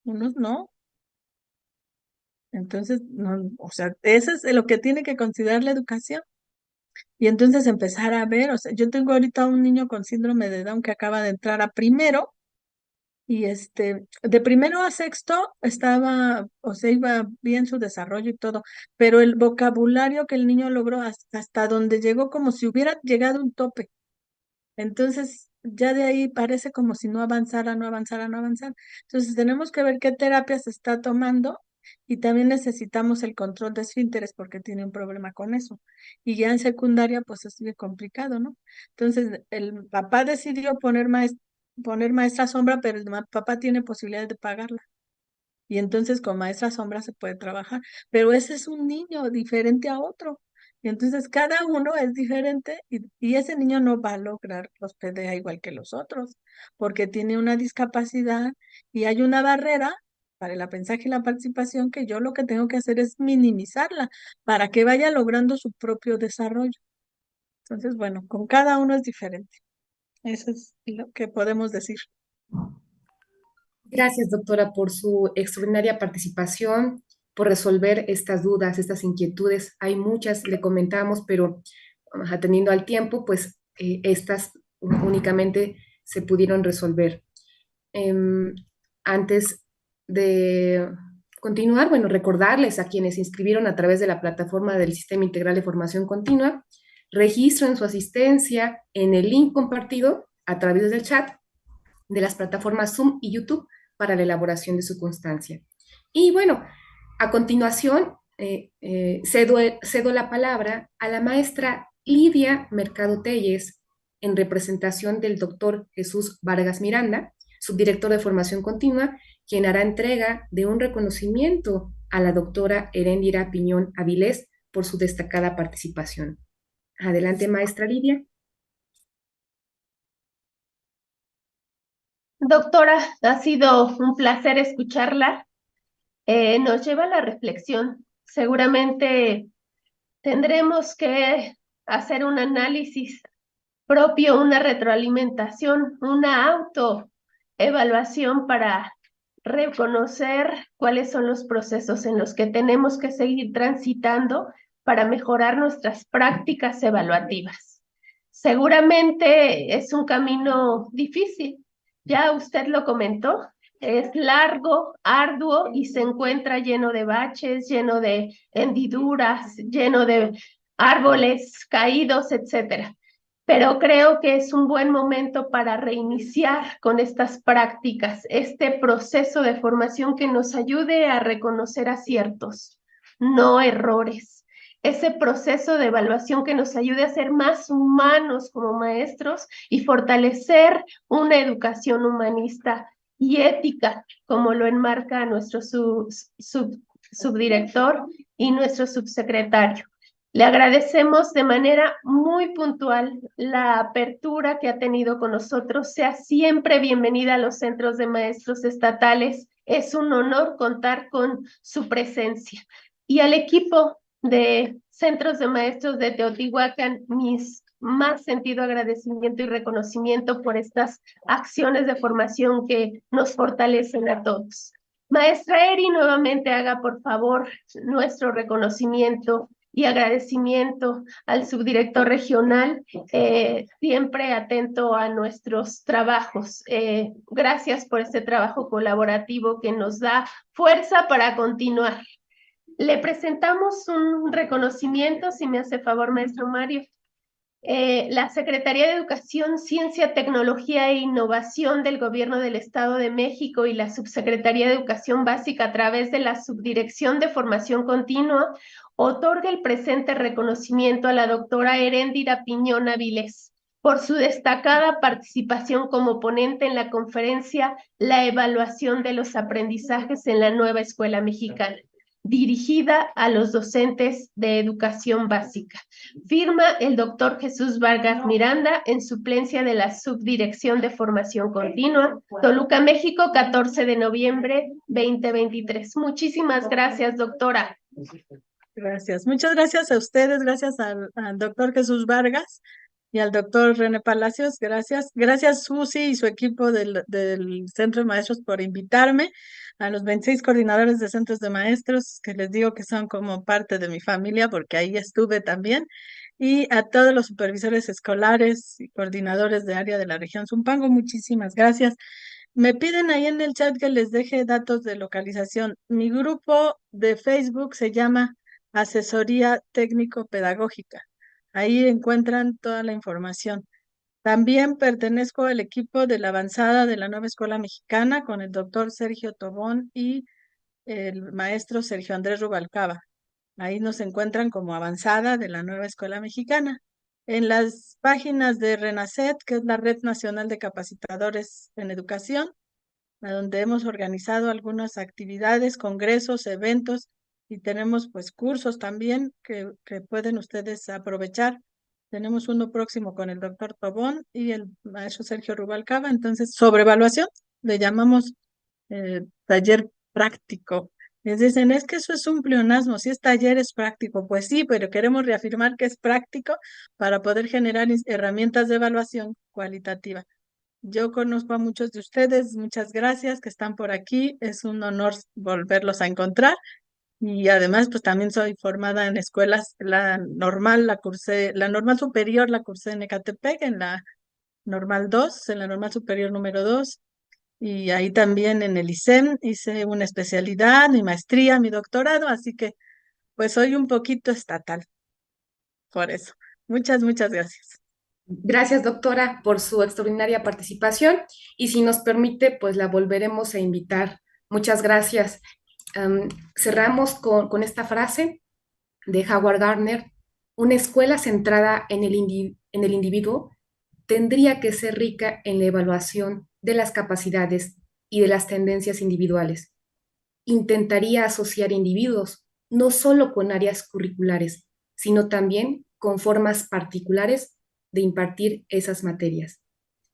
unos no. Entonces, no, o sea, eso es lo que tiene que considerar la educación. Y entonces empezar a ver, o sea, yo tengo ahorita un niño con síndrome de Down que acaba de entrar a primero y de primero a sexto estaba, o sea, iba bien su desarrollo y todo, pero el vocabulario que el niño logró hasta donde llegó como si hubiera llegado a un tope. Entonces, ya de ahí parece como si no avanzara, no avanzara, no avanzara. Entonces, tenemos que ver qué terapia se está tomando y también necesitamos el control de esfínteres porque tiene un problema con eso. Y ya en secundaria, pues es bien complicado, ¿no? Entonces, el papá decidió poner maestra sombra, pero el papá tiene posibilidad de pagarla. Y entonces con maestra sombra se puede trabajar, pero ese es un niño diferente a otro. Y entonces cada uno es diferente y ese niño no va a lograr los PDA igual que los otros, porque tiene una discapacidad y hay una barrera para el aprendizaje y la participación que yo lo que tengo que hacer es minimizarla para que vaya logrando su propio desarrollo. Entonces, bueno, con cada uno es diferente. Eso es lo que podemos decir. Gracias, doctora, por su extraordinaria participación, por resolver estas dudas, estas inquietudes. Hay muchas, le comentamos, pero atendiendo al tiempo, pues estas únicamente se pudieron resolver. Em, Antes de continuar, bueno, recordarles a quienes se inscribieron a través de la plataforma del Sistema Integral de Formación Continua, registren su asistencia en el link compartido a través del chat de las plataformas Zoom y YouTube para la elaboración de su constancia. Y bueno, a continuación cedo la palabra a la maestra Lidia Mercado Telles en representación del doctor Jesús Vargas Miranda, subdirector de formación continua, quien hará entrega de un reconocimiento a la doctora Heréndira Piñón Avilés por su destacada participación. Adelante, maestra Lidia. Doctora, ha sido un placer escucharla. Nos lleva a la reflexión. Seguramente tendremos que hacer un análisis propio, una retroalimentación, una autoevaluación para reconocer cuáles son los procesos en los que tenemos que seguir transitando para mejorar nuestras prácticas evaluativas. Seguramente es un camino difícil, ya usted lo comentó, es largo, arduo y se encuentra lleno de baches, lleno de hendiduras, lleno de árboles caídos, etcétera. Pero creo que es un buen momento para reiniciar con estas prácticas, este proceso de formación que nos ayude a reconocer aciertos, no errores. Ese proceso de evaluación que nos ayude a ser más humanos como maestros y fortalecer una educación humanista y ética, como lo enmarca nuestro subdirector y nuestro subsecretario. Le agradecemos de manera muy puntual la apertura que ha tenido con nosotros. Sea siempre bienvenida a los centros de maestros estatales. Es un honor contar con su presencia. Y al equipo de centros de maestros de Teotihuacán, mis más sentido agradecimiento y reconocimiento por estas acciones de formación que nos fortalecen a todos. Maestra Eri, nuevamente haga por favor nuestro reconocimiento y agradecimiento al subdirector regional, siempre atento a nuestros trabajos. Gracias por este trabajo colaborativo que nos da fuerza para continuar. Le presentamos un reconocimiento, si me hace favor, maestro Mario. La Secretaría de Educación, Ciencia, Tecnología e Innovación del Gobierno del Estado de México y la Subsecretaría de Educación Básica a través de la Subdirección de Formación Continua otorga el presente reconocimiento a la doctora Heréndira Piñón Avilés por su destacada participación como ponente en la conferencia La evaluación de los aprendizajes en la nueva escuela mexicana. dirigida a los docentes de educación básica. Firma el doctor Jesús Vargas Miranda en suplencia de la Subdirección de Formación Continua, Toluca, México, 14 de noviembre 2023. Muchísimas gracias, doctora. Gracias. Muchas gracias a ustedes, gracias al doctor Jesús Vargas y al doctor René Palacios. Gracias. Gracias, Susi y su equipo del Centro de Maestros por invitarme, a los 26 coordinadores de centros de maestros, que les digo que son como parte de mi familia, porque ahí estuve también, y a todos los supervisores escolares y coordinadores de área de la región Zumpango. Muchísimas gracias. Me piden ahí en el chat que les deje datos de localización. Mi grupo de Facebook se llama Asesoría Técnico-Pedagógica. Ahí encuentran toda la información. También pertenezco al equipo de la avanzada de la Nueva Escuela Mexicana con el doctor Sergio Tobón y el maestro Sergio Andrés Rubalcaba. Ahí nos encuentran como avanzada de la Nueva Escuela Mexicana. En las páginas de RENACET, que es la Red Nacional de Capacitadores en Educación, a donde hemos organizado algunas actividades, congresos, eventos, y tenemos pues cursos también que pueden ustedes aprovechar. Tenemos uno próximo con el doctor Tobón y el maestro Sergio Rubalcaba. Entonces, sobre evaluación, le llamamos taller práctico. Les dicen, es que eso es un pleonasmo, si es taller es práctico. Pues sí, pero queremos reafirmar que es práctico para poder generar herramientas de evaluación cualitativa. Yo conozco a muchos de ustedes, muchas gracias que están por aquí. Es un honor volverlos a encontrar. Y además, pues también soy formada en escuelas, la normal superior la cursé en Ecatepec, en la normal 2, en la normal superior número 2, y ahí también en el ISEM hice una especialidad, mi maestría, mi doctorado, así que pues soy un poquito estatal, por eso. Muchas gracias. Gracias, doctora, por su extraordinaria participación y si nos permite, pues la volveremos a invitar. Muchas gracias. Cerramos con esta frase de Howard Gardner: una escuela centrada en en el individuo tendría que ser rica en la evaluación de las capacidades y de las tendencias individuales. Intentaría asociar individuos no solo con áreas curriculares, sino también con formas particulares de impartir esas materias.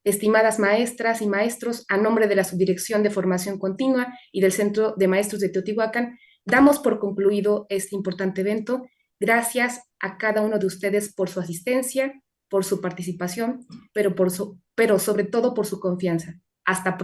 Estimadas maestras y maestros, a nombre de la Subdirección de Formación Continua y del Centro de Maestros de Teotihuacán, damos por concluido este importante evento. Gracias a cada uno de ustedes por su asistencia, por su participación, pero sobre todo por su confianza. Hasta pronto.